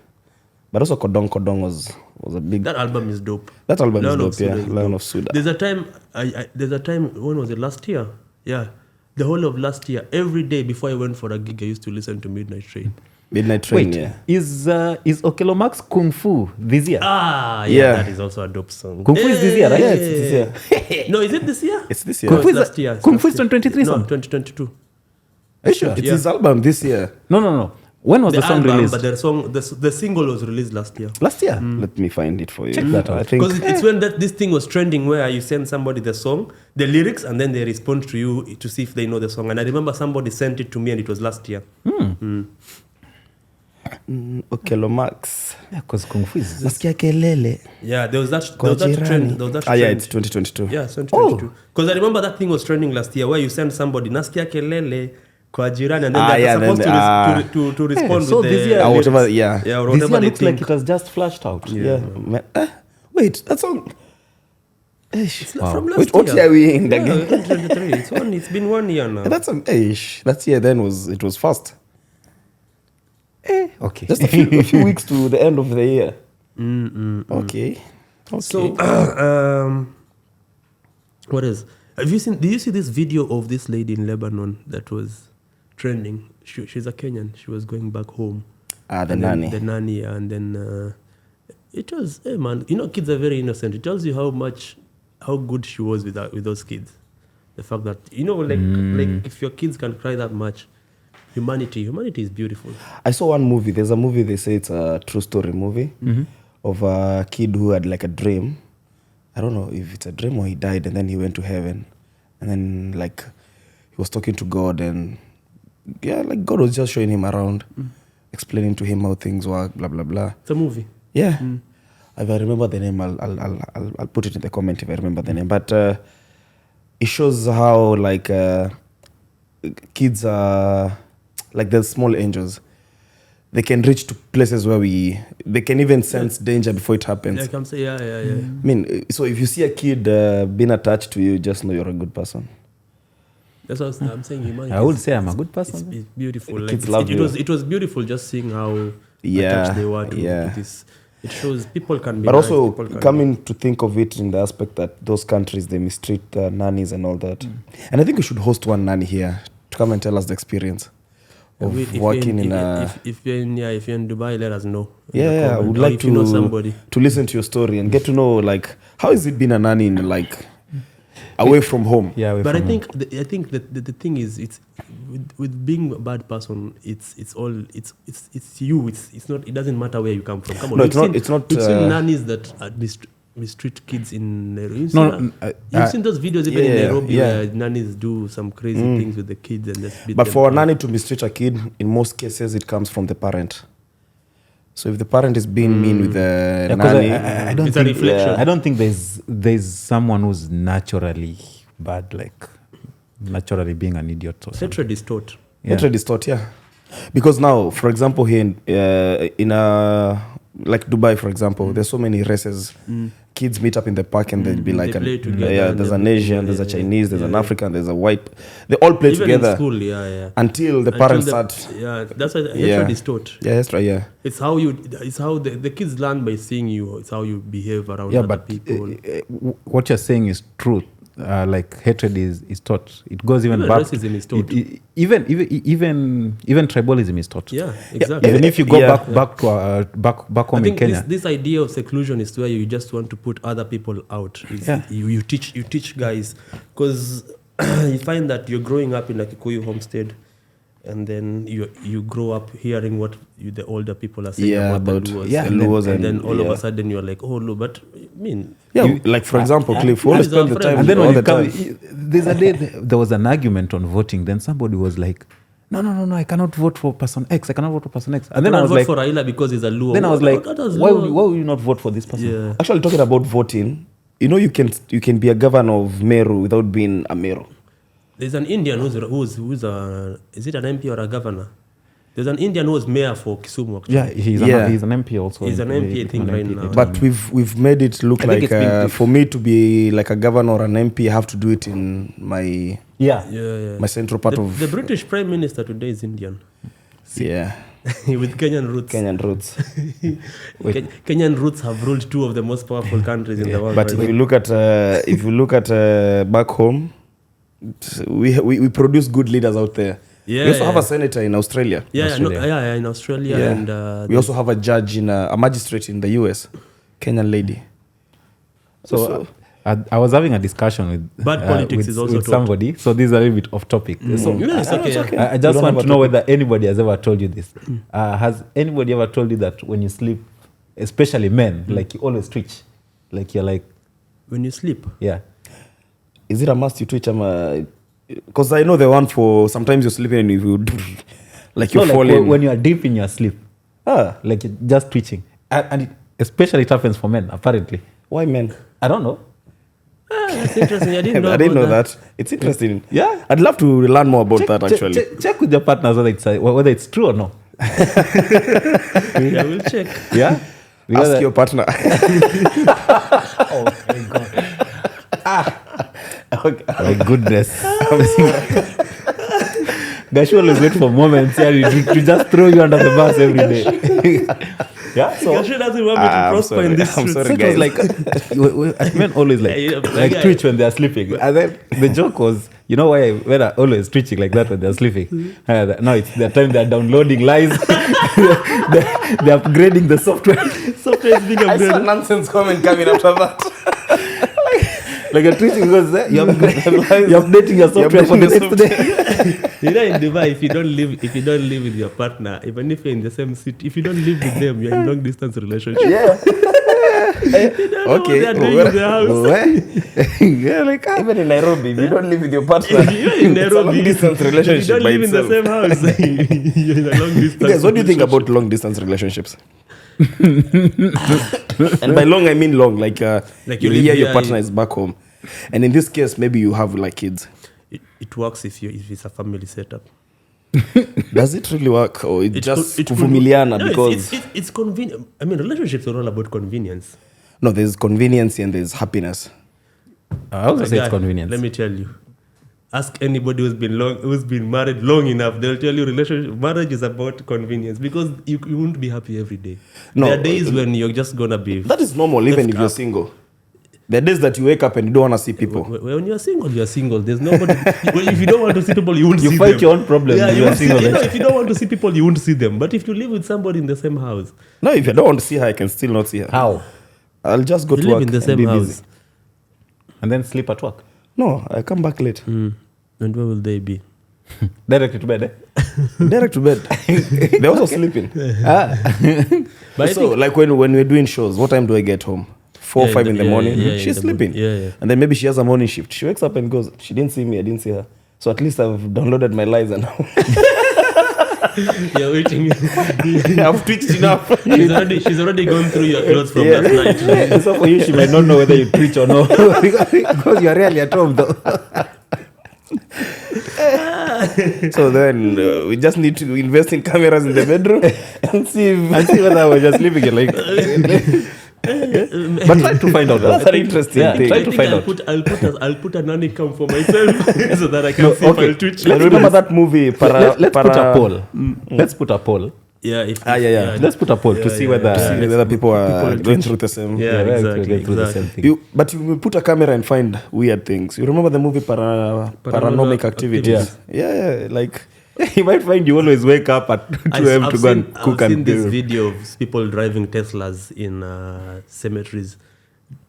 But also Kodong was a big. That album is dope. That album Lion of is dope, Suda yeah. is Lion dope. of Suda. There's a time, when was it? Last year? Yeah. The whole of last year, every day before I went for a gig, I used to listen to Midnight Train. Midnight Train, Wait, yeah. is Okelo Max Kung Fu this year? Yeah. That is also a dope song. Kung Fu is this year, right? Yeah, it's this year. No, is it this year? It's this Kung year. Fu is Last year. Kung Fu is 2023 No, song? 2022. Are you sure? It's his album this year. No. When was the song album, released? but the single was released last year. Last year. Let me find it for you. Check that out. I think Because it's when this thing was trending where you send somebody the song, the lyrics, and then they respond to you to see if they know the song. And I remember somebody sent it to me and it was last year. Okelo Max. Yeah, because Kung Fu is. Nasikia kelele. Yeah, there was that Jirani. trend. There was that trend. Yeah, it's 2022. Yeah, 2022. Because I remember that thing was trending last year where you send somebody nasikia kelele kwa jirani and then they're yeah, supposed then, to respond so with this the year- Whatever, lyrics. yeah. Yeah, or This whatever year they looks like think. it has just flashed out. Yeah. Wait, that song. It's from last Wait, what year are we in Yeah, again? 2023. It's been 1 year now. That's that year then was fast. Okay. Just a few weeks to the end of the year. Okay. So, what is? Did you see this video of this lady in Lebanon that was trending? She's a Kenyan. She was going back home. The And then nanny. The nanny, and then it was, hey man, kids are very innocent. It tells you how good she was with those kids. The fact that like if your kids can cry that much, humanity is beautiful. I saw one movie. There's a movie, they say it's a true story movie of a kid who had like a dream. I don't know if it's a dream or he died and then he went to heaven. And then like he was talking to God and like God was just showing him around, explaining to him how things work, blah, blah, blah. It's a movie. Yeah. If I remember the name, I'll put it in the comment if I remember the name. But it shows how like kids are like the small angels. They can reach to places where they can even sense danger before it happens. Yeah, I can say, yeah. I mean, so if you see a kid being attached to you, just know you're a good person. That's what I'm saying. Humanity. I would say I'm a good person. It's beautiful. Like, Kids love you. It was beautiful just seeing how attached they were to this. It shows people can be. But nice, also coming to think of it in the aspect that those countries, they mistreat nannies and all that. And I think we should host one nanny here to come and tell us the experience of working in a... If you're in Dubai, let us know. I would like to, you know somebody, to listen to your story and get to know, like, how has it been a nanny in, like, away from home? Yeah, but I think that the thing is, it's with being a bad person, it's you. It's not. It doesn't matter where you come from. Come on, it's not. We've seen nannies that mistreat kids in Nairobi. You've seen those videos even in Nairobi where nannies do some crazy things with the kids and just beat But them. for a nanny to mistreat a kid, in most cases, it comes from the parent. So if the parent is being mean with the nanny, I don't it's think, a reflection. I don't think there's someone who's naturally bad, like naturally being an idiot. Or something. Hatred is taught. hatred is taught, because now, for example, here in like Dubai, for example, there's so many races. Kids meet up in the park and they'll be like, play together there's an Asian, there's a Chinese, there's an African, there's a white. They all play Even together in school, until the parents start. Yeah, that's why hatred is taught. Yeah, that's right. Yeah. It's how the kids learn by seeing you. It's how you behave around other people. What you're saying is true. Like hatred is taught. It goes even back. Racism is taught. Even tribalism is taught. Yeah, exactly. Even if you go back home I think in Kenya. this idea of seclusion is where you just want to put other people out. You teach guys, because you find that you're growing up in a Kikuyu homestead, and then you grow up hearing what the older people are saying about the Luos. And then all of a sudden you're like, oh, no, but I mean... like for example, Cliff, we always spend the time and then all when the you come, there's a day there was an argument on voting. Then somebody was like, no, I cannot vote for person X. I cannot vote for person X. And then I was vote like, for Raila because he's a Luo. Then I was like, why would you not vote for this person? Yeah. Actually, talking about voting, you can be a governor of Meru without being a Meru. There's an Indian who's is it an MP or a governor? There's an Indian who was mayor for Kisumu. Actually. Yeah, he's an MP also. He's an MP, I think, right now. But we've made it look like for me to be like a governor or an MP, I have to do it in my my central part of... The British Prime Minister today is Indian. Yeah. With Kenyan roots. Kenyan roots have ruled two of the most powerful countries in the world. But if you look at back home, we produce good leaders out there. We also have a senator in Australia. In Australia. And we also have a judge a magistrate in the US, Kenyan lady. So I was having a discussion with politics is also with somebody. So this is a little bit off topic. So it's okay. I just want to know whether anybody has ever told you this. Has anybody ever told you that when you sleep, especially men, like you always twitch, like you're like when you sleep? Yeah. Is it a must you twitch? Because I know the one for sometimes you're sleeping and you like you're falling. When you are deep in your sleep, like you're just twitching, and especially it happens for men. Apparently, why men? I don't know. That's interesting. I didn't know that. It's interesting. Yeah, I'd love to learn more about that. Actually, check with your partners whether it's true or no. Yeah, we'll check. Yeah, ask your partner. Oh my god. Okay. My goodness. Guys should always wait for moments to just throw you under the bus every day. Yeah, so Gashu doesn't want me to prosper in this truth. sorry, it was like men always like twitch when they're sleeping. And then the joke was, you know why men are always twitching like that when they're sleeping? No, it's the time they're downloading lies. They're upgrading the software. Software is being upgraded. I saw nonsense comment coming after that. like you're tweeting because you're updating your software for the next day. You know, in Dubai, if you don't live with your partner, even if you're in the same city, if you don't live with them, you're in long distance relationship. Yeah. You don't know what Okay. they're doing in the house. Yeah, like even in Nairobi, if you don't live with your partner, You're in Nairobi. it's a long distance If you relationship don't by live in the itself. same house, you're in a long distance. Guys, what do you think about long distance relationships? And by long, I mean long. Like Like you you live hear your here, partner is back home, and in this case, maybe you have like kids. It works if it's a family setup. Does it really work, or it just it could- kuvumiliana No, because it's convenient. I mean, relationships are all about convenience. no, there's convenience and there's happiness. I also say it's Guy, convenience. Let me tell you. Ask anybody who's been married long enough. They'll tell you marriage is about convenience because you won't be happy every day. No, There are days when you're just gonna be. That is normal, even Left if you're up. single. There are days that you wake up and you don't want to see people. When you're single, you're single. There's nobody. Well, if you don't want to see people, you won't see You them. fight your own problems. Yeah, when you you're won't see, single. if you don't want to see people, you won't see them. But if you live with somebody in the same house, No, if I don't want to see her, I can still not see her. How? I'll just go you to live work in the and same be house. busy. And then sleep at work. No, I come back late. And where will they be? Directly to bed, eh? Direct to bed. They're also sleeping. But I So, think- like when we're doing shows, what time do I get home? 4 Yeah, 5 in the yeah, morning. yeah, She's in the sleeping. morning. Yeah. And then maybe she has a morning shift. She wakes up and goes, she didn't see me, I didn't see her. So at least I've downloaded my lies and You're waiting. I've twitched enough. she's already gone through your clothes from Yeah. last night. So for you, she might not know whether you preach or not. Because you're really at home, though. So then we just need to invest in cameras in the bedroom and see if And see whether we're just living it like. But try to find out. that's an interesting thing. Try I to think find I'll put a nanny cam for myself so that I can see okay. if I'll twitch. And remember that movie Let's put a poll. Let's put a poll. Yeah, Let's put a poll to see whether. See whether people are People going twitch. through the same. Yeah, we're exactly. going through the same thing. But you will put a camera and find weird things. You remember the movie Paranormal Activities? Yeah, like You might find you always wake up at 2 a.m. to go and cook I've seen and this do. video of people driving Teslas in cemeteries.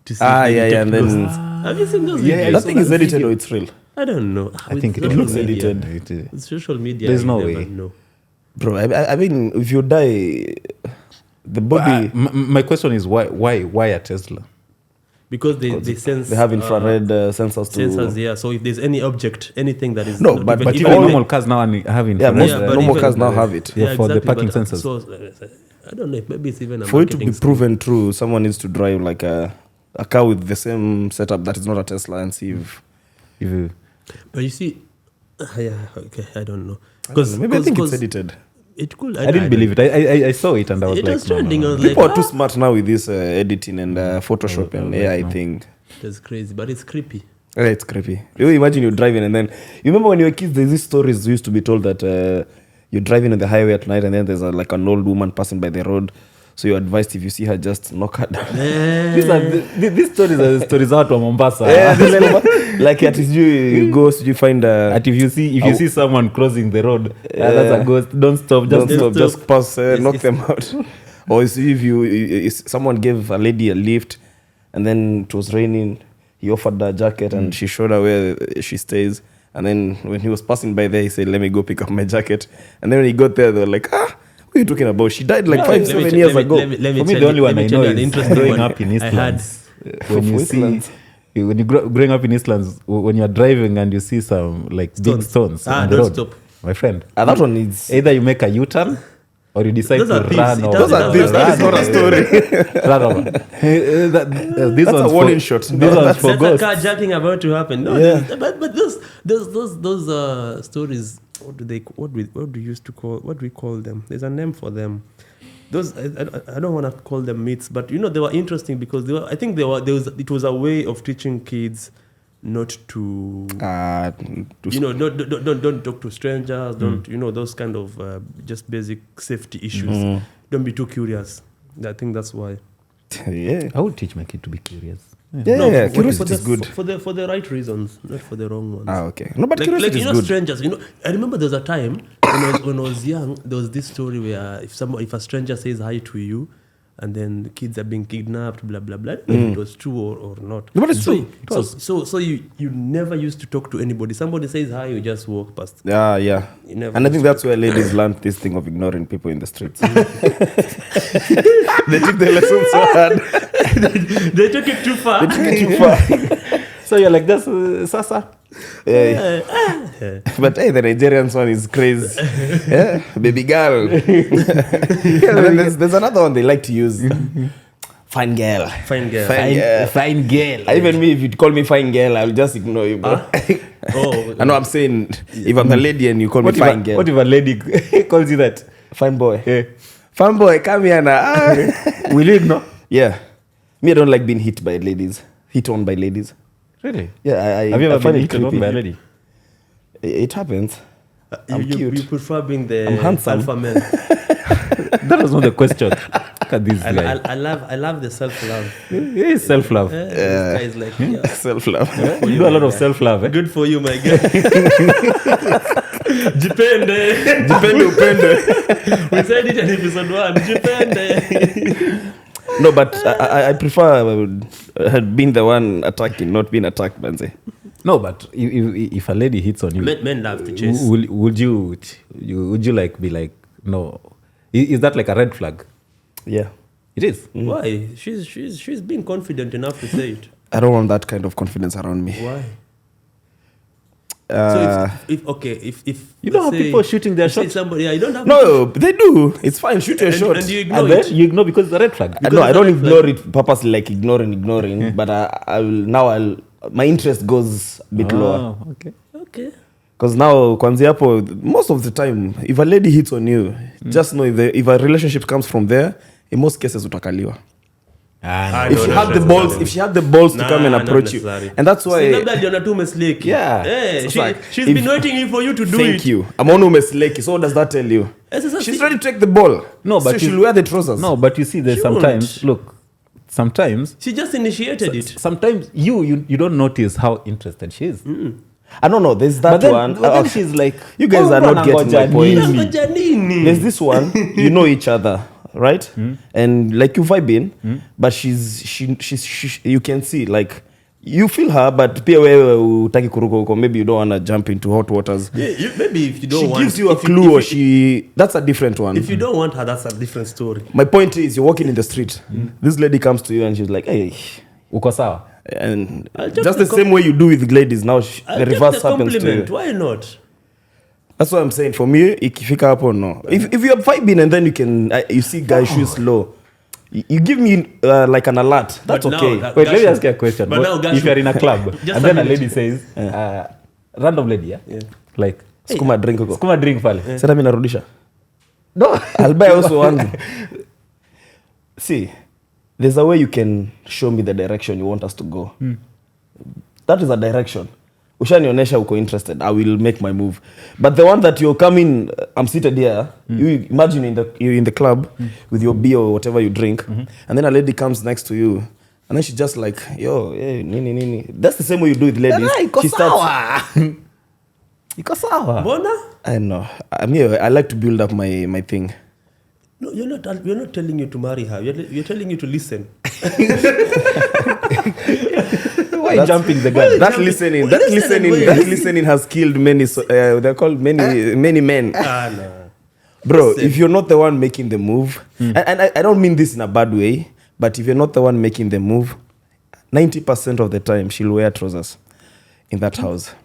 To see yeah, detect and then ghosts. Have you seen those Yeah, videos? that thing is edited or it's real. I don't know. I With think it social looks media- edited. With social media, There's you no never way. know. Bro, I mean, if you die, the body My question is why a Tesla? Because they sense. they have infrared sensors to. sensors. Yeah. So if there's any object, anything that is No, not but But even even the- normal cars now have Yeah, infrared. most Yeah, but normal even- cars now have it. Yeah, for the parking but, sensors. So I don't know. Maybe it's even a For it to be marketing scheme. proven true, someone needs to drive like a car with the same setup that is not a Tesla and see if. If you- But you see, yeah, okay, I don't know. Maybe I think it's edited. It could. I didn't believe it. I saw it and I was It like, was trending. I was People like, are too smart now with this editing and Photoshop and AI no. thing. that's crazy, but it's creepy. Yeah, it's creepy. You imagine you're driving and then you remember when you were kids, there's these stories used to be told that you're driving on the highway at night and then there's like an old woman passing by the road. So you're advised if you see her, just knock her down. these stories are stories out of Mombasa. Like at you go, so you find And if you see someone crossing the road, that's a ghost. Don't stop. don't Just stop, stop. just pass, knock it's- them out. Or if someone gave a lady a lift and then it was raining, he offered her a jacket and she showed her where she stays. And then when he was passing by there, he said, "Let me go pick up my jacket." And then when he got there, they were like, "What are you talking about? She died like 5-7 years ago." For me, the only one I know is growing up in Eastlands. When you see, Eastlands. when you growing up in Eastlands, when you're driving and you see some like big stones on the don't road, stop. my friend, That one is. either you make a U-turn or you decide Those to are thieves. run. Or Those are thieves. That is not a story. Run over. This That's a one's warning for, shot. This No, one's for That's a ghosts. carjacking about to happen. No, Yeah. but those stories. What do you used to call? What do we call them? There's a name for them. Those I don't want to call them myths, but they were interesting because they were. I think it was a way of teaching kids not to. Don't talk to strangers. Don't those kind of just basic safety issues. Don't be too curious. I think that's why. Yeah. I would teach my kid to be curious. Yeah, for curiosity is good. for the right reasons, not for the wrong ones. Okay. No, but Like curiosity is good. strangers. I remember there was a time when I was young. There was this story where if a stranger says hi to you, and then the kids are being kidnapped, blah blah blah. If it was true or not. No, but it's true. It So, was. so you never used to talk to anybody. Somebody says hi, you just walk past. Yeah. You never And I think used that's where ladies learned this thing of ignoring people in the streets. They took the lesson so hard. They took it too far. Too far. So you're like, that's Sasa. Yeah. But hey, the Nigerian one is crazy. Yeah, baby girl. And then there's another one they like to use. Fine girl. Fine girl. Fine girl. Even me, if you call me fine girl, I'll just ignore you, bro. Oh, I know I'm saying, if I'm the lady and you call me fine girl. What if a lady calls you that? Fine boy. Yeah. Fine boy, come here now. Will you ignore? Yeah. Me, I don't like being hit by ladies. Hit on by ladies. Really? Yeah, Have you I ever find been it hit on creepy. by a lady? It happens. I'm you cute. prefer being the I'm handsome. alpha male. That was not the question. Look at this guy. I love the self-love. It is self-love. This guy is like, yeah. Self-love. You do a lot of self-love. Eh? Good for you, my guy. Depende. Depende. We said it in episode 1. Depende. No, but I prefer being the one attacking, not being attacked, manze. No, but if a lady hits on you, Men love to chase. would you like be like, no? Is that like a red flag? Yeah. It is. Why? She's being confident enough to say it. I don't want that kind of confidence around me. Why? Uh, So if You don't have let's say- people shooting their say shots. somebody, yeah, you don't have no, they do. It's fine. Shoot your and, shot. and you ignore And then it. you ignore because it's a red flag. No, I it's don't a red ignore it purposely, like ignoring. But my interest goes a bit lower. Oh, okay. Okay. Because now, kwanzia hapo, most of the time, if a lady hits on you, just know if a relationship comes from there, in most cases, utakaliwa. Ah, no, If she no, had the no, balls, no. if she had the balls to come and Not approach you, necessary. and that's why. See, labda aliona tu umesleki. Yeah. Eh, So it's she's like, been waiting for you to do Thank it. you. I'm on umesleki. So what does that tell you? She's ready to take the ball. No, but so she'll wear the trousers. No, but you see, there's She sometimes sometimes She just initiated it. sometimes you don't notice how interested she is. I don't know. There's that But then, one. but then she's like, You guys are not getting my point. Nangoja nini? There's this one. You know each other, right? And like you vibe in, but she you can see like you feel her, but pia wewe utaki kuruka huko. Maybe you don't want to jump into hot waters. Yeah, maybe if you don't She want, gives you a if clue, or if that's a different one. If you don't want her, that's a different story. My point is, you're walking in the street. This lady comes to you and she's like, "Hey," uko sawa. and Just just the the same way you do with ladies now, the Just reverse the happens to compliment. you. Why not? That's what I'm saying. For me, ikifika hapo no. If you're vibing and then you see guys shoes low, you give me like an alert. That's But now okay. that- Wait, let me Gashu. ask you a question. But now, If you're in a club Just and then a a minute. lady says, random lady, yeah? Like, Skuma drink huko. skuma drink pale. Sasa mimi narudisha. No. I'll buy also one. See, there's a way you can show me the direction you want us to go. That is a direction. Ushanionyesha uko interested, I will make my move. But the one that you're coming, I'm seated here, you imagine you're in the club with your beer or whatever you drink, and then a lady comes next to you, and then she's just like, yo, hey, nini. That's the same way you do with ladies. She starts, Iko sawa. Bona? I know. I like to build up my thing. No, we're not telling you to marry her. We're telling you to listen. Why are you jumping the gun? That listening has killed many. They're called many men. No. Bro, Listen. if you're not the one making the move, and I don't mean this in a bad way, but if you're not the one making the move, 90% of the time she'll wear trousers in that house.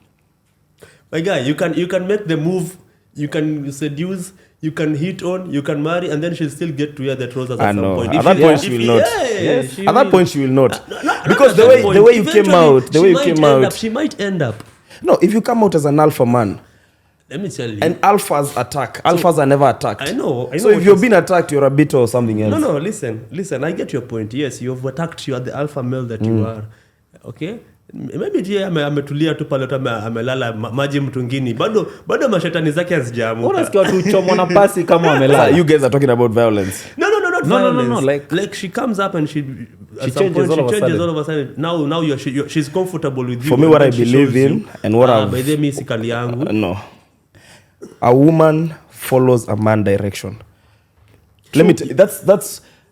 My guy, you can make the move, you can seduce, you can hit on, you can marry, and then she'll still get to wear the trousers I at some know. point. At that point she will not. Yes. At that point she will not. Not Because at the that point. way you came Eventually, out, she might end up. no, if you come out as an alpha man, Let me tell you. and alphas attack, alphas are never attacked. I know So if what you're being attacked, you're a bit or something else. No, listen. I get your point. Yes, you've attacked. You are the alpha male that you are. Okay. Maybe je ametulia tu pale amelala maji mtungini. Bado mashetani zake hazijaamka. Unasikia watu chomwa na pasi kama Sir, wamelala. you guys are talking about violence. No, not No, violence. no, Like she comes up and she changes all of a sudden. all of a sudden. Now she's comfortable with you. For me, and what then I she believe shows in you, and what I've- by the way, sikali yangu. No. A woman follows a man direction. Let me tell you, that's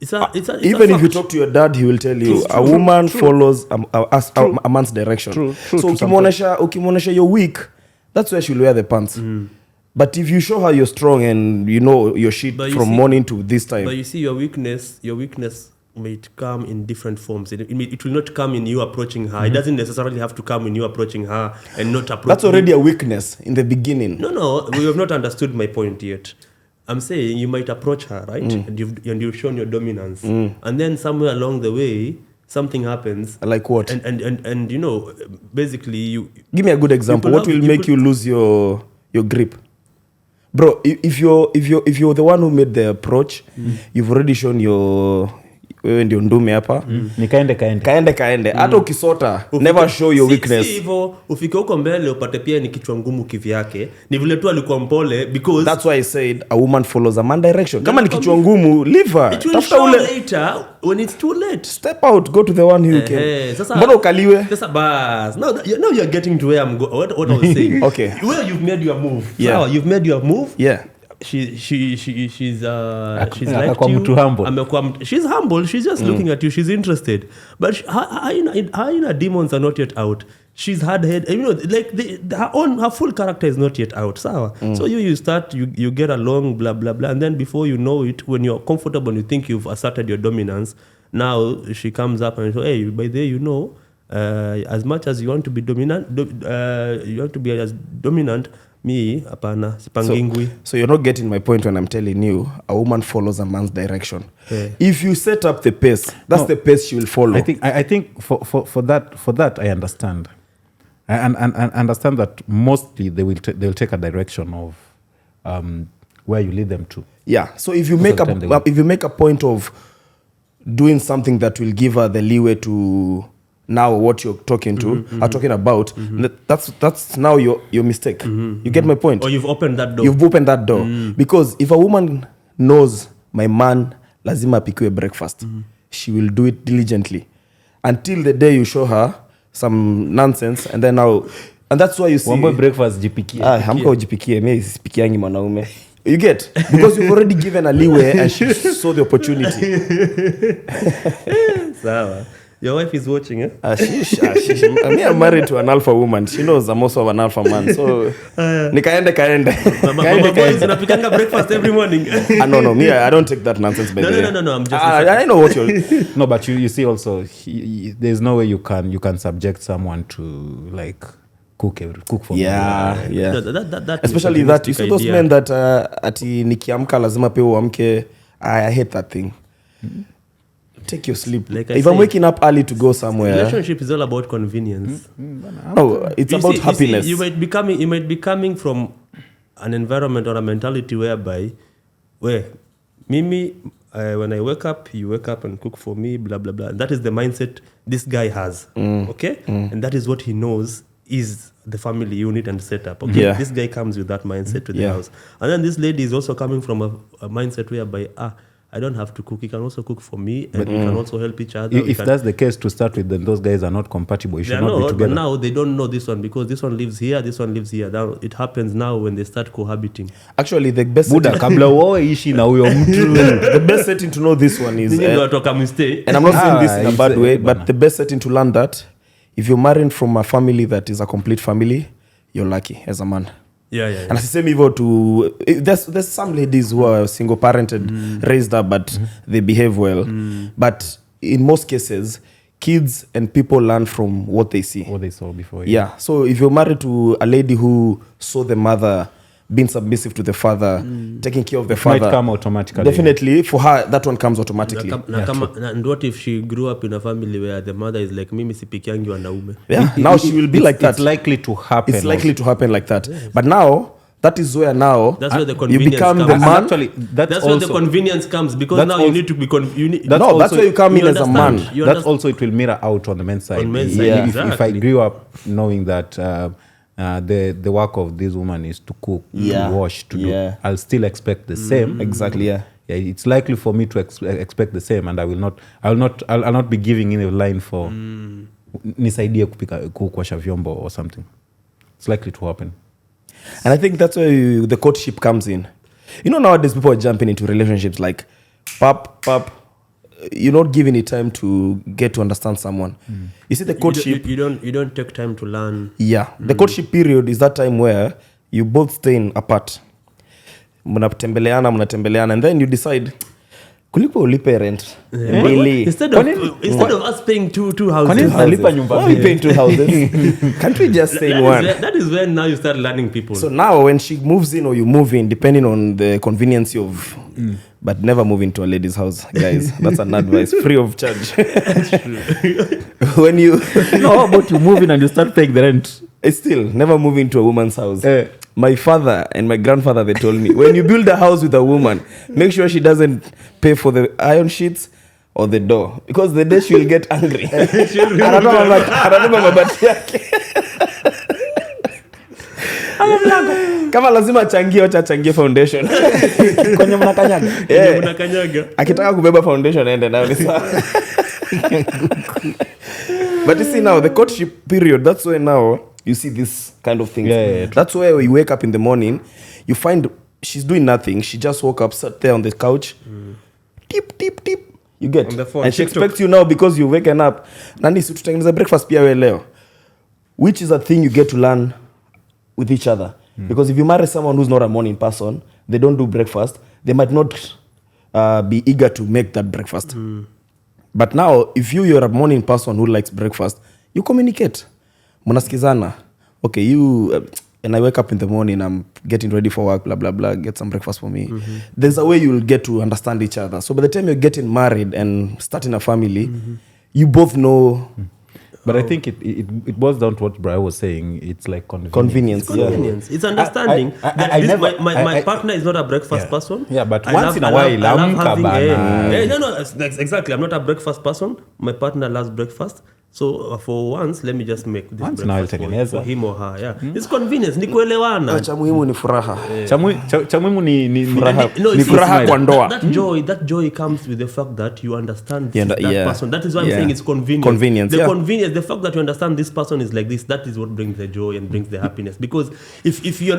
Even if you talk to your dad, he will tell you a woman follows a man's direction. So ukimonesha you're weak, that's where she'll wear the pants. But if you show her you're strong and you know your shit from morning to this time. But you see, your weakness might come in different forms. It will not come in you approaching her. It doesn't necessarily have to come in you approaching her and not approaching. That's already a weakness in the beginning. No, we have not understood my point yet. I'm saying you might approach her, right? And you've shown your dominance. And then somewhere along the way, something happens. Like what? And you know, basically you... Give me a good example. What will make you lose your grip? Bro, if you're the one who made the approach, you've already shown your... wewe ndio ndume hapa kaende hata ukisota never show your weakness. Si hivyo ufike huko mbele upate pia ni kichwa ngumu kivyake, ni vile tu alikuwa mpole, because that's why I said a woman follows a man direction. Kama ni kichwa ngumu, leave her, tafuta ule later when it's too late, step out, go to the one who can. Mbona ukaliwe sasa bas? Now you're getting to where I'm what I was saying. Okay, where you've made your move. Yeah. So you've made your move. Yeah. She's like humble. She's humble. She's just looking at you. She's interested, but her inner demons are not yet out. She's hard head. You know, like her full character is not yet out. So you start, you get along, blah blah blah, and then before you know it, when you're comfortable and you think you've asserted your dominance, now she comes up and says, "Hey, by the way, you know, as much as you want to be dominant, you want to be as dominant." Me, apana, sipangingwi. So you're not getting my point when I'm telling you a woman follows a man's direction. Yeah. If you set up the pace, that's the pace she will follow. I think for that I understand. I understand that mostly they'll take a direction of where you lead them to. Yeah. So if you make a point of doing something that will give her the leeway to now what you're talking to are talking about, that's now your mistake. You get my point? Or you've opened that door. You've opened that door. Because if a woman knows my man lazima apikiwe breakfast, she will do it diligently until the day you show her some nonsense, and that's why you see one breakfast jipikie. Hamko jipikie, mimi sipikiangi mwanaume. You get? Because you've already given a leeway and she saw the opportunity. Sawa. Your wife is watching, eh? I'm married to an alpha woman. She knows I'm also an alpha man. So, kaende. Mama boys, unapikanga breakfast every morning. No, me, I don't take that nonsense. No, I'm just... I know what you're... No, but you see also, there's no way you can subject someone to, like, cook for me. Yeah. That especially that, you see those men that ati nikiamka lazima pe uamke. I hate that thing. Take your sleep. Like if I'm waking up early to go somewhere, relationship is all about convenience. No, it's about happiness. You might be coming from an environment or a mentality where Mimi, when I wake up, you wake up and cook for me, blah blah blah. That is the mindset this guy has. Okay, and that is what he knows is the family unit and setup. Okay, this guy comes with that mindset to the house, and then this lady is also coming from a mindset whereby I don't have to cook. He can also cook for me, and we can also help each other. If that's the case, to start with, then those guys are not compatible. You should not be together. But now they don't know this one because this one lives here, this one lives here. Now it happens now when they start cohabiting. Actually, the best the best setting to know this one is, and I'm not saying this in a bad way, but the best setting to learn that if you're married from a family that is a complete family, you're lucky as a man. Yeah. And as I say, there's some ladies who are single parented, raised up, but they behave well. But in most cases, kids and people learn from what they see. What they saw before. Yeah. So if you're married to a lady who saw the mother being submissive to the father, taking care of the father, might come automatically. Definitely, for her, that one comes automatically. And what if she grew up in a family where the mother is like, mimi sipikiangi wanaume? Yeah, now she will be like that. It's likely to happen. It's likely to happen like that. Yes. But now, that is where now that's where the convenience you become comes. the man. Actually, that's where the convenience comes, because now you need to be that's where you come in as a man. That also it will mirror out on the men's side. On men's side, exactly. If I grew up knowing that the work of this woman is to cook, to wash, to do, I'll still expect the same. Exactly. Yeah, it's likely for me to expect the same, and I'll not be giving in a line for nisaidie kuosha vyombo or something. It's likely to happen. And I think that's where the courtship comes in. You know, nowadays people are jumping into relationships like pap, you're not giving it time to get to understand someone. You see the courtship, you don't take time to learn. the courtship period is that time where you both staying apart, mnatembeleana and then you decide kulipo ulipe rent daily. Instead of us paying two houses. Why are we paying 2 houses? Can't we just stay in one? That is when now you start learning people. So now when she moves in or you move in, depending on the convenience of but never move into a lady's house, guys. That's an advice, free of charge. When you how about you move in and you start paying the rent? Still never move into a woman's house. My father and my grandfather, they told me, when you build a house with a woman, make sure she doesn't pay for the iron sheets or the door, because the day she will get angry. Anabeba mabati yake. Kama lazima achangie, acha achangie foundation. Kwenye mnakanyaga. Akitaka kubeba foundation ende nayo ni sawa. But you see now, the courtship period, that's where now you see this kind of things. That's where you wake up in the morning, you find she's doing nothing. She just woke up, sat there on the couch. Tip. You get. On the phone. And she expects you now because you've waken up. Nani, si tutengeneza breakfast pia we leo. Which is a thing you get to learn with each other. Because if you marry someone who's not a morning person, they don't do breakfast, they might not be eager to make that breakfast. But now, if you're a morning person who likes breakfast, you communicate. Munaskizana. Okay, and I wake up in the morning, I'm getting ready for work, blah, blah, blah, get some breakfast for me. There's a way you'll get to understand each other. So by the time you're getting married and starting a family, you both know... But I think it boils down to what Brian was saying. It's like convenience. It's understanding. My partner is not a breakfast person. Yeah, but once in a while, exactly. I'm not a breakfast person. My partner loves breakfast. So for once, let me just make this breakfast for him or her. Yeah, it's convenience. Ni kuelewana. Cha muhimu ni furaha. Cha muhimu ni furaha kwa ndoa. That joy comes with the fact that you understand that person. That is why I'm saying it's convenience. Convenience, the fact that you understand this person is like this, that is what brings the joy and brings the happiness. Because if you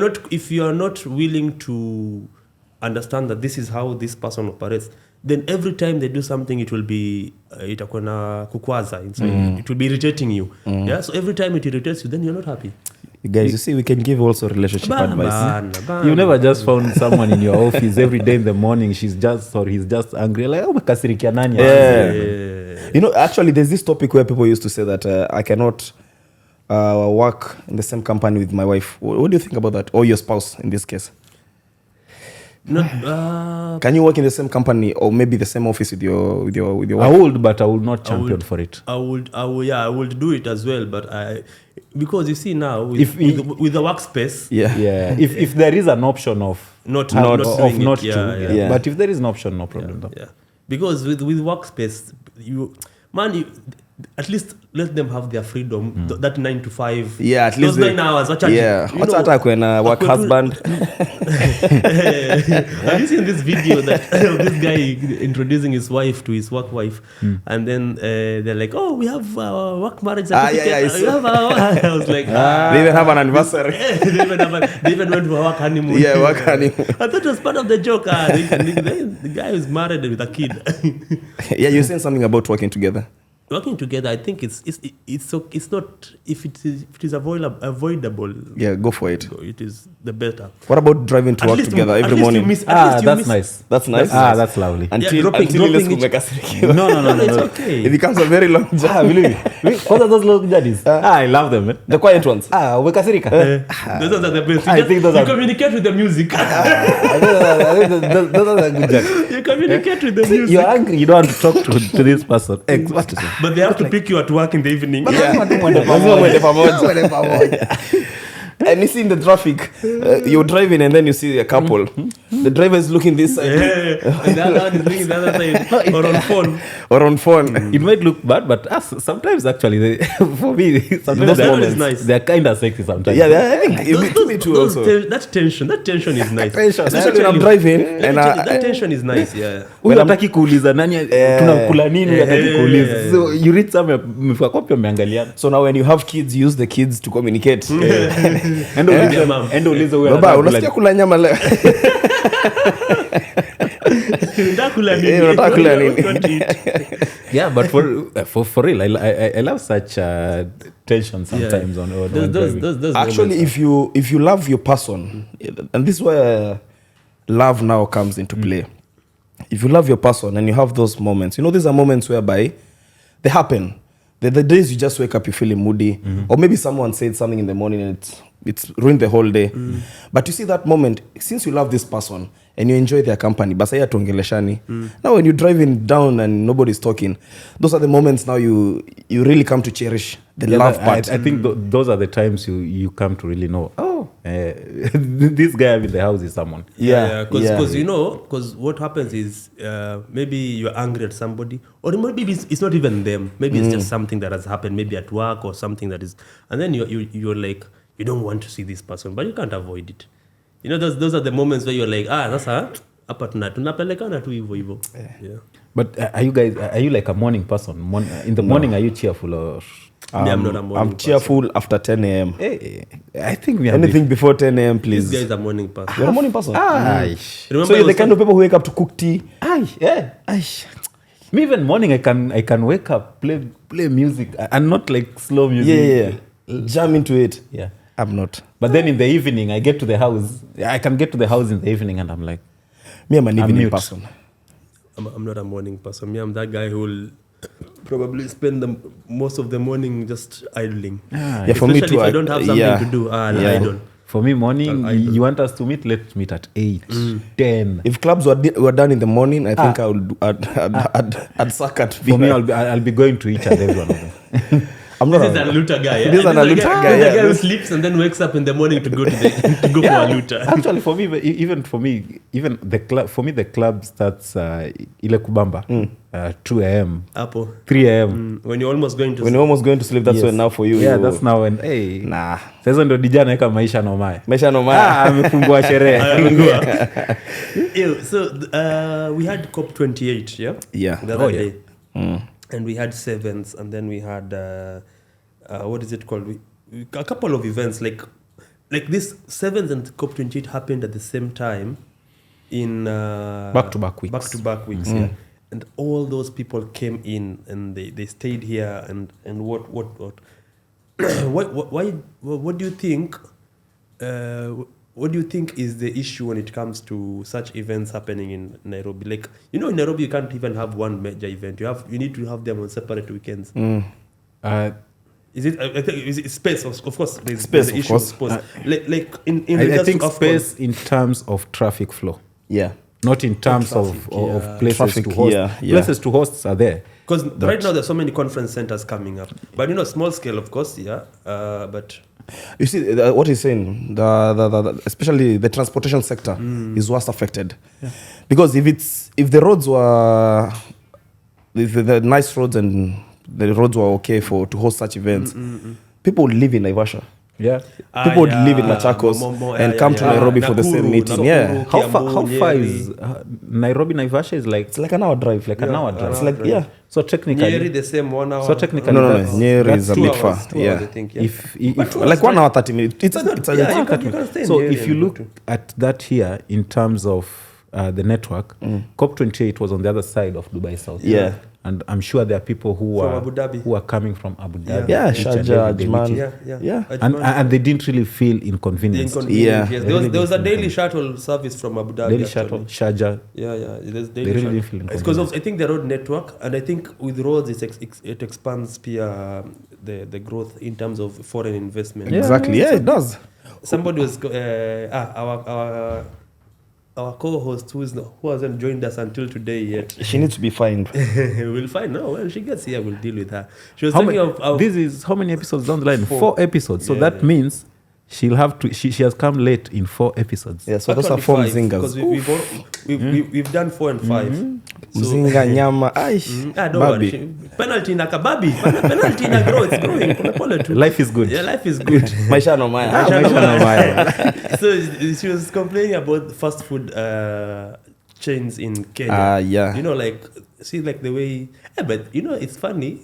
are not willing to understand that this is how this person operates, then every time they do something, it will be itakuwa kukwaza inside. It will be irritating you. Yeah, so every time it irritates you, then you're not happy. You guys, you see, we can give also relationship advice. You never just found someone in your office every day in the morning, he's just angry, like, oh, makasirikia nani. You know, actually, there's this topic where people used to say that I cannot work in the same company with my wife. What do you think about that? Or your spouse, in this case? Can you work in the same company or maybe the same office with your wife? I would, but I will not champion for it. I would do it as well, but because you see now with the workspace, if there is an option of not to, but if there is an option, no problem. Because with workspace, at least let them have their freedom. That 9 to 5. Yeah, at least those 9 hours. What's that when work husband? Have you seen this video that this guy introducing his wife to his work wife, and then they're like, "Oh, we have work marriage certificate." I was like, they even have an anniversary. they even went for work honeymoon. Yeah, work honeymoon. I thought it was part of the joke. The guy is married with a kid. Yeah, you're saying something about working together. Working together, I think it's not, if it is avoidable. Yeah, go for it. It is the better. What about driving to work together every morning? That's nice. That's nice. That's lovely. Until No. It's okay. It becomes a very long journey. What are those long journeys? I love them, man. The quiet ones. Umekasirika. Those are the best. I think those you communicate with the music. Those are good jokes. You communicate with the music. You're angry. You don't want to talk to this person. But they have to pick you at work in the evening. And you see in the traffic, you're driving and then you see a couple. The driver is looking this side. And the other one is looking the other side. Or on phone. It might look bad, but sometimes actually, for me, sometimes is nice. They're kind of sexy sometimes. Yeah, I think to me too also. That tension is nice. Especially when I'm driving. And that tension is nice, yeah. Unataki kuuliza nani tunakula nini, unataki kuuliza. So you read somewhere mfakopia mmeangaliana. So now when you have kids, use the kids to communicate. Endo uliza baba, unasikia kula nyama leo? Unataka nini? Unataka kula nini? What to eat? Yeah, but for real, I love such tension sometimes on driving. Those Actually, moments if you love your person, and this is where love now comes into play. If you love your person and you have those moments, these are moments whereby they happen. The days you just wake up, you're feeling moody, or maybe someone said something in the morning and it's ruined the whole day. But you see that moment, since you love this person and you enjoy their company, basaya tuongeleshani. Now when you're driving down and nobody's talking, those are the moments now you really come to cherish the love part. I think those are the times you come to really know, this guy in the house is someone. Because what happens is maybe you're angry at somebody, or maybe it's not even them. Maybe it's just something that has happened, maybe at work or something that is, and then you're like, you don't want to see this person, but you can't avoid it. Those are the moments where you're like, sasa hapa tunapelekana tu hivyo. Yeah. But are you like a morning person? In the morning, are you cheerful or? I'm not a morning I'm cheerful after 10 a.m. Hey, I think we Anything before 10 a.m. please. This guy is a morning person. You're a morning person. Remember So you're the kind of people who wake up to cook tea. Me even morning I can wake up, play music, and not like slow music. Yeah. Jam into it. Yeah. I'm not. But then in the evening, I get to the house. I can get to the house in the evening, and I'm like, Me, I'm an evening mute. person. I'm not a morning person. Me, I'm that guy who will probably spend most of the morning just idling. Yeah, for me Especially too. if I don't have something to do, I'll idle. For me, morning, you want us to meet? Let's meet at 8, 10. If clubs were done in the morning, I think I'd suck at For me, I'll be going to each and every one of them. I'm not This is a luta guy. Yeah? This is a luta guy. The guy who sleeps and then wakes up in the morning to go for a luta. Actually, for me, even the club. For me, the club starts ile kubamba 2 a.m. Apple. 3 a.m. When you're almost going to When you're almost going to sleep, that's when now for you. Yeah, that's now when Nah. Sasa ndo DJ anaweka maisha nomaya. Maisha nomaya. Amefungua sherehe. So we had COP28, yeah? Yeah. The other day. And we had sevens, and then we had what is it called? A couple of events like this sevens and COP28 happened at the same time in Back-to-back weeks. Back-to-back weeks, yeah. And all those people came in and they stayed here and what what do you think? What do you think is the issue when it comes to such events happening in Nairobi? Like, in Nairobi, you can't even have one major event. You need to have them on separate weekends. Is it space? Of course, there's Space, the of issue course. of space. In I regards think to space in terms of traffic flow. Yeah. Not in terms of places Traffic, to host. yeah. Places to host are there. Because right now there's so many conference centers coming up. But small scale, of course, yeah. But You see, what he's saying, the especially the transportation sector is worst affected. Yeah. Because if the roads were, if the nice roads and the roads were okay to host such events, people would live in Naivasha. Yeah. People would live in Machakos and come to Nairobi for the same meeting. Nakuru, Yeah. How far is Nairobi Naivasha? Is like It's like an hour drive. an hour drive. It's like, yeah. So technically, nearly the same 1 hour. So technically, No. that's- Nyeri is a 2 bit hours, far. 2 hours, Yeah. I think. Yeah. if Like 1 hour 30 minutes. It's you can stay so in if you Nyeri look and at that here in terms of the network, COP28 was on the other side of Dubai South. Yeah. And I'm sure there are people who From are Abu Dhabi. who are coming from Abu Dhabi. Yeah, each and Sharjah, every day, Ajman. which is- Yeah. And they didn't really feel The inconvenienced. inconvenience, Yeah. yes. There was a daily shuttle service from Abu Dhabi. Daily actually. shuttle, Sharjah. Yeah. There's They daily really shuttle. didn't feel It's because I think the road network, and I think with roads it expands the growth in terms of foreign investment. Yeah. Exactly. Yeah, it does. Somebody was our co-host who hasn't joined us until today yet. She needs to be fined. We'll find. No, when she gets here, we'll deal with her. She was How talking many, of this is how many episodes down the line? 4 episodes. So Yeah, that yeah. means she'll have to. She has come late in 4 episodes. Yeah, so those are actually 4 5, because zingers. we've done 4 and 5. So, Mzinga nyama. don't worry. Penalty na kababi. Penalty na grow. It's growing. Kuna pole tu. Life is good. Yeah, life is good. Maisha no maya. Maisha no maya. So she was complaining about fast food chains in Kenya. Yeah. Like the way. Yeah, but it's funny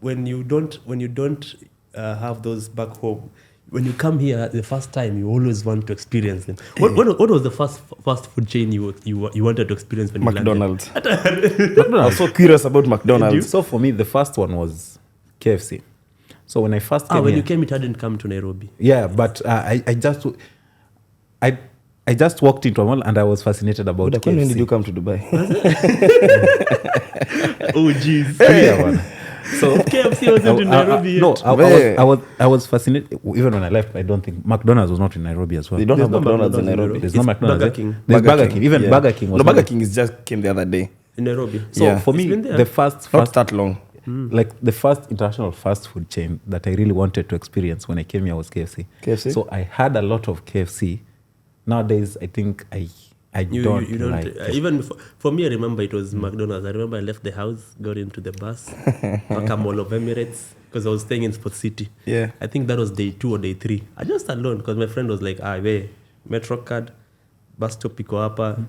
when you don't have those back home. when you come here the first time, you always want to experience them. What was the first fast food chain you wanted to experience when McDonald's. you landed? I was so curious about McDonald's. So for me, the first one was KFC. So when I first came when here, you came, it hadn't come to Nairobi. yeah, but I just walked into a mall and I was fascinated about But KFC. when did you come to Dubai? Oh jeez. Yeah, man. So KFC wasn't in Nairobi yet. No, I was fascinated. Even when I left, I don't think McDonald's was not in Nairobi as well. They don't There's have no McDonald's in McDonald's in Nairobi. There's It's no McDonald's. Burger eh? King. There's Burger King. Even yeah. Burger King was No, Burger not- King is just came the other day. In Nairobi. So Yeah. for It's me, been there. the first Not that long. like the first international fast food chain that I really wanted to experience when I came here was KFC. KFC? So I had a lot of KFC. Nowadays, I think I You don't don't like it. even for me. I remember it was McDonald's. I remember I left the house, got into the bus, Maka Mall of Emirates, because I was staying in Sport City. Yeah. I think that was day 2 or day 3. I just alone because my friend was like, we Metro card, bus stop iko hapa,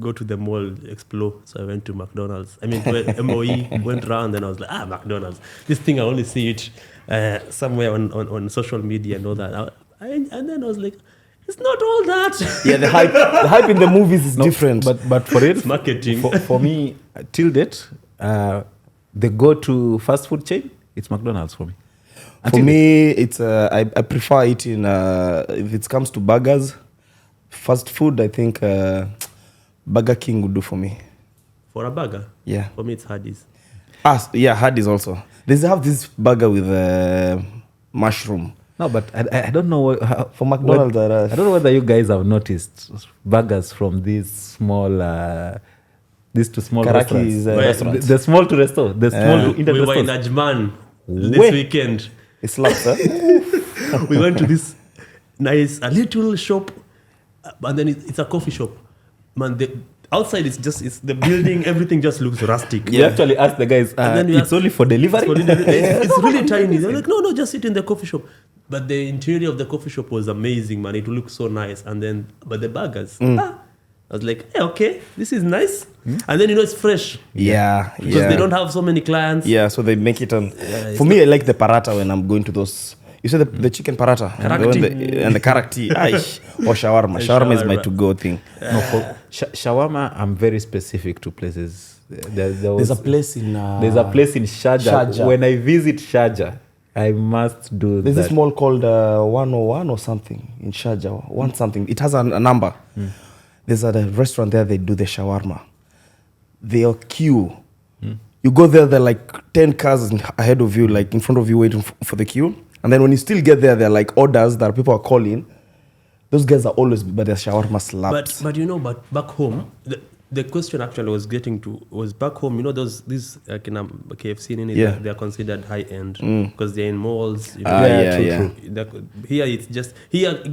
go to the mall, explore. So I went to McDonald's. I mean, to MOE, went around, and I was like, McDonald's. This thing I only see it somewhere on social media and all that. And then I was like, it's not all that. Yeah, the hype in the movies is different. But for it, It's marketing. for me, till date, the go-to fast food chain, it's McDonald's for me. For Until me, it's I prefer eating if it comes to burgers, fast food. I think Burger King would do for me. For a burger? Yeah. For me, it's Hardee's. Yeah, Hardee's also. They have this burger with mushroom. No, but I don't know For McDonald's, I don't know whether you guys have noticed burgers from these small, these two small Karaki is restaurants. restaurants. The small to restaurant, the small to internet We were in restaurants. Ajman this Where? weekend. It slaps, huh? We went to this a little shop, and then it's a coffee shop. Man, outside it's the building, everything just looks rustic. You actually ask the guys, then you it's ask- only for delivery? It's really tiny. They're like, no, just sit in the coffee shop. But the interior of the coffee shop was amazing, man. It looked so nice. But the burgers, I was like, hey, okay, this is nice. And then it's fresh. Yeah, Because they don't have so many clients. Yeah, so they make it on. it's For me, I like the paratha when I'm going to those. You said the chicken paratha and the karakti. Or shawarma. Shawarma is my Shawarma. to-go thing. No, for shawarma, I'm very specific to places. There's a place in. There's a place in Sharjah. Sharjah. When I visit Sharjah, I must do There's that. this mall called 101 or something in Sharjah. One something. It has a number. There's a restaurant there. They do the shawarma. They are queue. You go there. There are like 10 cars ahead of you, like in front of you, waiting for the queue. And then when you still get there, there are like orders that people are calling. Those guys are always, but their shawarma slaps. But back home, the question actually was getting to was back home. These like in KFC in Yeah. they are considered high end because they're in malls. yeah. Here it's just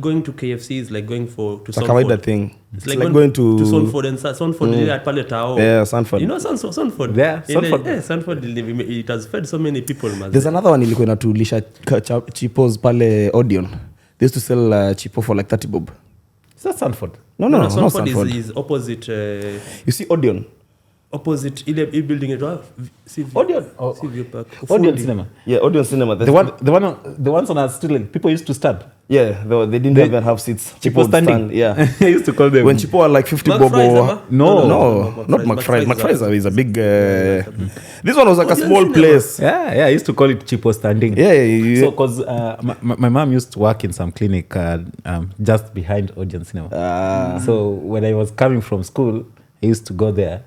going to KFC is like going to It's a kawaida Sanford. thing. It's It's like going to Sanford and Sanford at Pale Tao. Yeah, Sanford. You know Sanford. Yeah, Sanford. Sanford. It has fed so many people. Man. There's another one ilikuwa inatulisha chipos pale Odeon. They used to sell chipo for like 30 bob. Is that Sanford? No, No, not Sanford Sanford. is opposite. You see Odeon? Opposite ile building it. Odeon. View Park. Odeon Ufundi. Cinema. Yeah, Odeon Cinema. The ones on our street, like, people used to stand. Yeah, they didn't even have seats. Chipo would standing. stand, yeah. I used to call them. When Chipo are like 50 Mac bob fries, or... Ama? No, not McFries. McFries is a big... This one was like a Odeon small Cinema. place. Yeah, I used to call it Chipo standing. Yeah. So, because my mom used to work in some clinic just behind Odeon Cinema. So, when I was coming from school, I used to go there.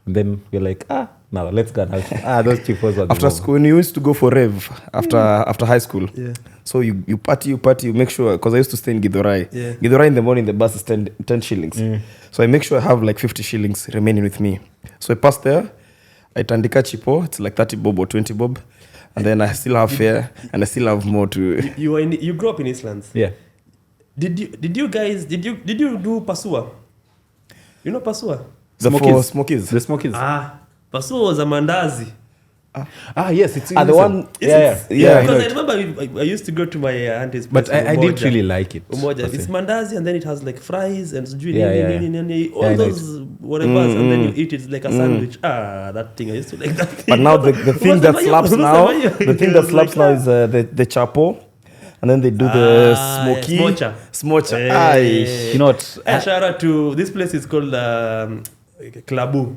And then we're like, now let's go and have those Chipos are the After bomb. school, when you used to go for rev after high school. Yeah. So you party, you make sure, because I used to stay in Githurai. Yeah. Githurai in the morning, the bus is 10 shillings. So I make sure I have like 50 shillings remaining with me. So I pass there, I tandika chipo, it's like 30 bob or 20 bob. And then I still have fare, and I still have more to... You grew up in Eastlands. Yeah. Did you do pasua? You know pasua? The Smokies. Smokies. The Smokies. Pasua was a mandazi. Yes, it's The innocent. one... Yeah. Yeah, Because I I remember I used to go to my auntie's But place. I didn't really like it. Umoja. per It's se. mandazi and then it has like fries and sijui Yeah, all Yeah, I know those whatever and then you eat it like a sandwich. that thing I used to like that thing. But now the thing that slaps now, the thing that slaps now is the chapo. and then they do the smoky smocha. Hey. You know what? Shout out to this place is called Klabu.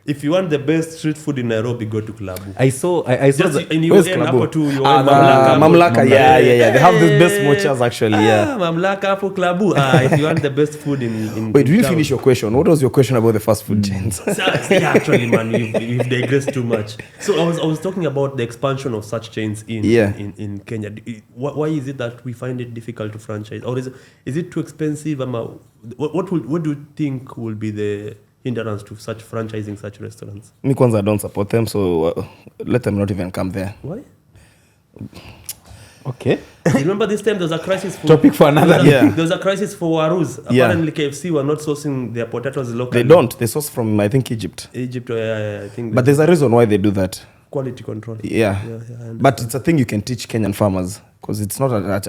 If you want the best street food in Nairobi, go to Klabu. I saw Just in you where's end Klabu? up to your Mamlaka. Yeah. They have the best mochas actually. Yeah. Mamlaka for Klabu. If you want the best food in Wait, did you town. finish your question? What was your question about the fast food chains? Yeah, actually, man, you've digressed too much. So I was talking about the expansion of such chains in Kenya. Why is it that we find it difficult to franchise, or is it too expensive? What do you think will be the hindrance to such franchising such restaurants? Me kwanza, I don't support them, so let them not even come there. Why? Okay. You remember this time there was a crisis for Topic for another. There was a crisis for Warus. Apparently KFC were not sourcing their potatoes locally. They don't. They source from, I think, Egypt. I think. But there's a reason why they do that. Quality control. Yeah. But it's a thing you can teach Kenyan farmers because it's not a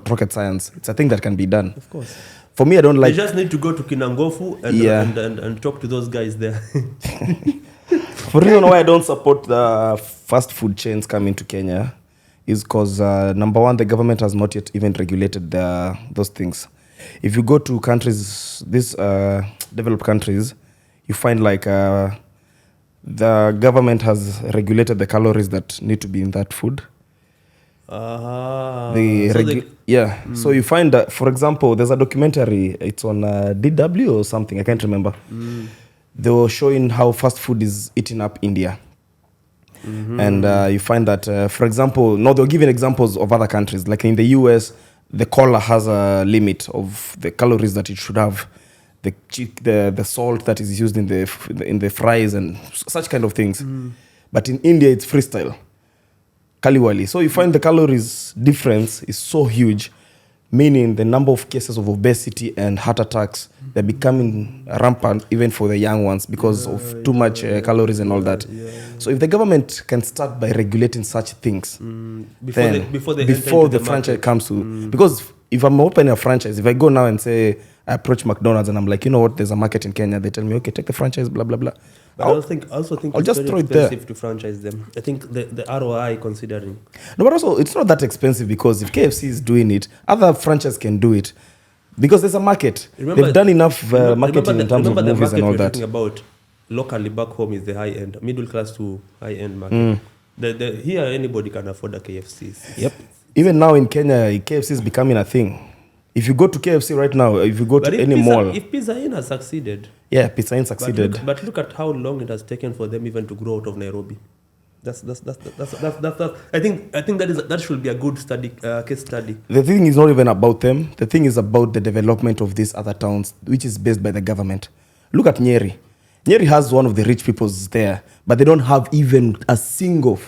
rocket science. It's a thing that can be done. Of course. For me, I don't like. You just need to go to Kinangofu and talk to those guys there. For reason why I don't support the fast food chains coming to Kenya is because number one, the government has not yet even regulated those things. If you go to countries, these developed countries, you find like the government has regulated the calories that need to be in that food. So you find that, for example, there's a documentary, it's on DW or something, I can't remember. They were showing how fast food is eating up India. And you find that, for example, they're giving examples of other countries. Like in the US, the cola has a limit of the calories that it should have, the salt that is used in the fries and such kind of things. But in India, it's freestyle. Kaliwali. So you find the calories difference is so huge, meaning the number of cases of obesity and heart attacks, they're becoming rampant even for the young ones because of too much calories and all that. So if the government can start by regulating such things, before the franchise comes to, because if I'm opening a franchise, if I go now and say, I approach McDonald's and I'm like, you know what, there's a market in Kenya, they tell me, okay, take the franchise, blah, blah, blah. But I also think I'll it's just very throw it there. expensive to franchise them. I think the ROI considering. No, but also it's not that expensive because if KFC is doing it, other franchises can do it because there's a market. They've done enough marketing in terms of movies and all that. Talking about locally back home is the high end, middle class to high end market. Here anybody can afford a KFC. Yep. Even now in Kenya, KFC is becoming a thing. If you go to KFC right now, if you go to any mall, if Pizza Inn has succeeded, Pizza Inn succeeded. But look at how long it has taken for them even to grow out of Nairobi. That's I think that should be a good case study. The thing is not even about them. The thing is about the development of these other towns, which is based by the government. Look at Nyeri. Nyeri has one of the rich peoples there, but they don't have even a single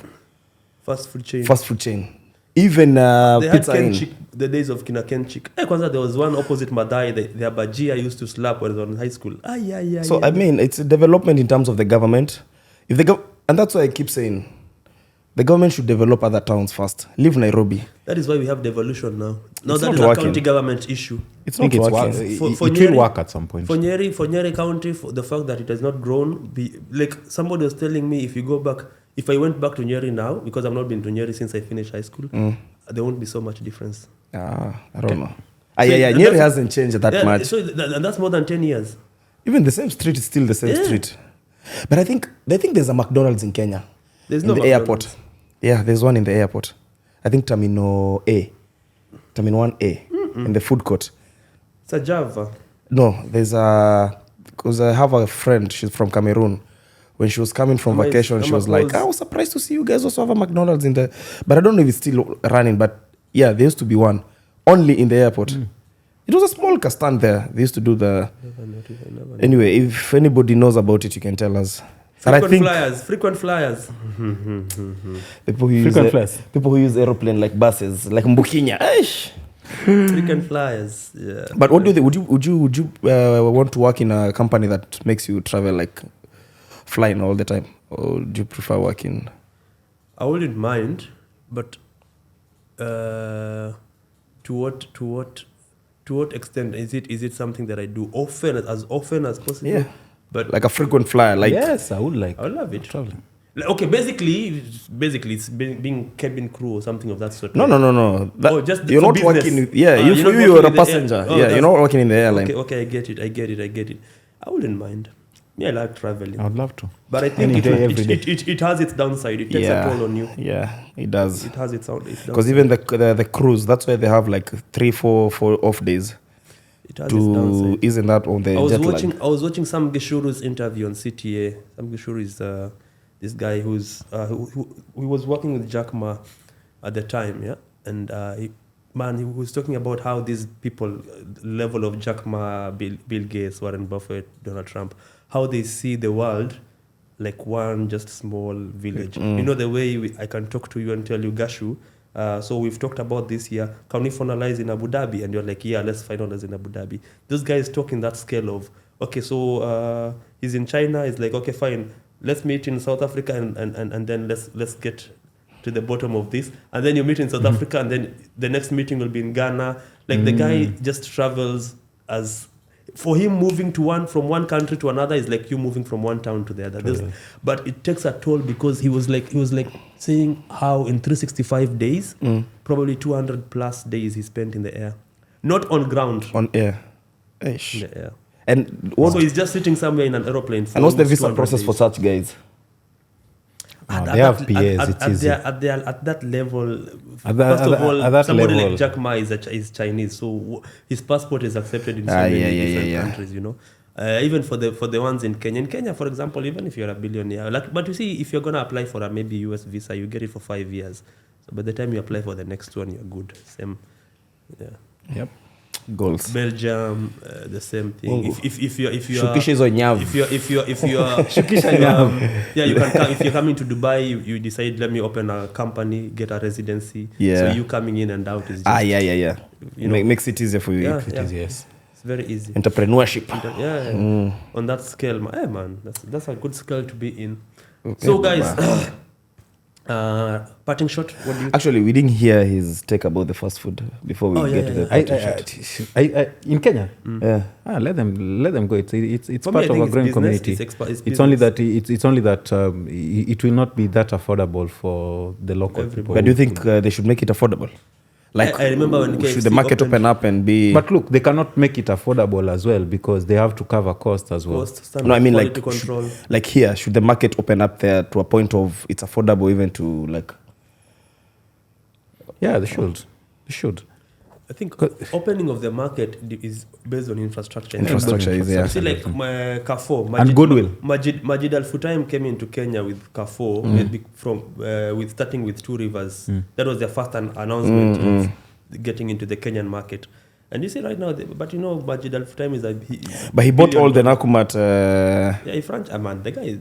fast food chain. Even they Pizza had Inn. the days of Kina Kenchik. Kwanza there was one opposite Madai, their bajia used to slap when I was in high school. I mean, it's a development in terms of the government. And that's why I keep saying, the government should develop other towns first. Leave Nairobi. That is why we have devolution now. Now It's that not is working. a county government issue. It's not working. For It will work at some point. For Nyeri County, for the fact that it has not grown, like somebody was telling me, if I went back to Nyeri now, because I've not been to Nyeri since I finished high school, there won't be so much difference. I don't know. Nyeri hasn't changed that much. So and that's more than 10 years. Even the same street is still the same street. But I think there's a McDonald's in Kenya. There's in no the McDonald's. airport. Yeah, there's one in the airport. I think Terminal 1A, in the food court. It's a Java. No, because I have a friend, she's from Cameroon. When she was coming from vacation, she was like, I was surprised to see you guys also have a McDonald's in there. But I don't know if it's still running, but yeah, there used to be one. Only in the airport. It was a small stand there. They used to do the... Anyway, if anybody knows about it, you can tell us. Frequent flyers. People who use aeroplane like buses, like Mbukinya. Frequent flyers, yeah. But what do you think? Would you want to work in a company that makes you travel like flying all the time, or do you prefer working? I wouldn't mind, but to what extent is it something that I do often as possible? Yeah, but like a frequent flyer. Like yes, I would love it. Traveling. Okay, basically it's being cabin crew or something of that sort. No. That, just you're not business. working. You're a passenger. You're not working in the airline. Okay, I get it. I wouldn't mind. Yeah, I like traveling. I would love to. But I think it has its downside. It takes a toll on you. Yeah, it does. It has its downside. Because even the cruise, that's why they have like 3-4 off days. It has its downside. Isn't that on the jet lag? I was watching some Gishuru's interview on CTA. Some Gishuru is this guy who was working with Jack Ma at the time, yeah, and he was talking about how these people, level of Jack Ma, Bill Gates, Warren Buffett, Donald Trump, how they see the world like one just small village. You know, the way I can talk to you and tell you, Gashu, so we've talked about this here. Can we finalize in Abu Dhabi? And you're like, yeah, let's finalize in Abu Dhabi. Those guys talking that scale of, okay, so he's in China. He's like, okay, fine. Let's meet in South Africa and then let's get to the bottom of this. And then you meet in South Africa and then the next meeting will be in Ghana. Like the guy just travels as... For him, moving from one country to another is like you moving from one town to the other. Totally. But it takes a toll because he was like saying how in 365 days, probably 200 plus days he spent in the air, not on ground. On air, Eish. In the air. And so he's just sitting somewhere in an aeroplane. And what's the visa process for such guys? They have PAs. It's easy. At that level, first of all, somebody like Jack Ma is Chinese, so his passport is accepted in so many different countries. You know, even for the ones in Kenya. In Kenya, for example, even if you're a billionaire, but you see, if you're gonna apply for a maybe US visa, you get it for 5 years. So by the time you apply for the next one, you're good. Same, yeah. Yep. Goals. Belgium, the same thing. If you're Shukisha is on Nyavu. If you're Shukisha Nyavu. Yeah, you can come if you're coming to Dubai. You decide, let me open a company, get a residency. Yeah. So you coming in and out is just, yeah. You know, makes it easier for you. Yeah. Yes. It's very easy. Entrepreneurship. On that scale, man, that's a good scale to be in. Okay. So guys. Parting shot. What do you? Actually, we didn't hear his take about the fast food before we get to the parting shot. In Kenya, let them go. It's part of a growing community. It's only that it will not be that affordable for the local people. But do you think they should make it affordable? Like, I remember when should the market open up and be... But look, they cannot make it affordable as well because they have to cover costs as well. No, I mean like here, should the market open up there to a point of it's affordable even to like... Yeah, they should. I think opening of the market is based on infrastructure. Infrastructure is there. See, like Carrefour. And goodwill. Majid Al Futtaim came into Kenya with Carrefour, with starting with Two Rivers. That was their first announcement of getting into the Kenyan market. And you see right now, but you know, Majid Al Futtaim is but he bought all the Nakumat. Man, the guy,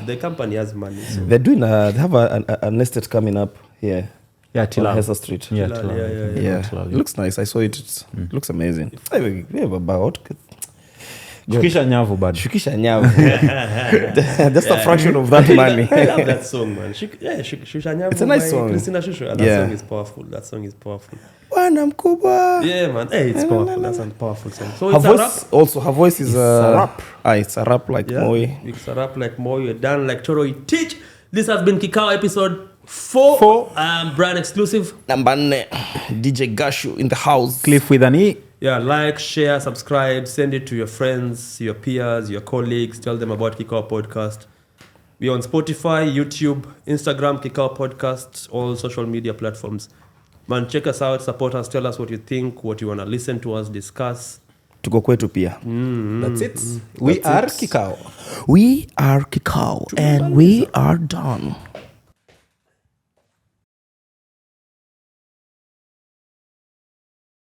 the company has money. So. They're doing they have an estate coming up here. Yeah, Tilal. Hessa Street. Yeah. It looks nice. I saw it. It looks amazing. We have about Shukisha Nyavu, bad. Shukisha Nyavu. Just a fraction of that money. I love that song, man. Shusha Nyavu. It's a nice song. Christina Shusha. That song is powerful. Wana mkubwa. Yeah, man. Hey, it's powerful. That's a powerful song. So it's a rap. Also, her voice is a rap. It's a rap like Moi. It's a rap like Moi. You're done like Choro. Teach. This has been Kikao episode 4. Brand exclusive. Number 4. DJ Gashu in the house. Cliff with an E. Yeah, like, share, subscribe, send it to your friends, your peers, your colleagues. Tell them about Kikao Podcast. We're on Spotify, YouTube, Instagram, Kikao Podcast, all social media platforms. Man, check us out, support us, tell us what you think, what you want to listen to us, discuss. Tuko kwetu pia. That's it. We are Kikao. We are Kikao and we are done.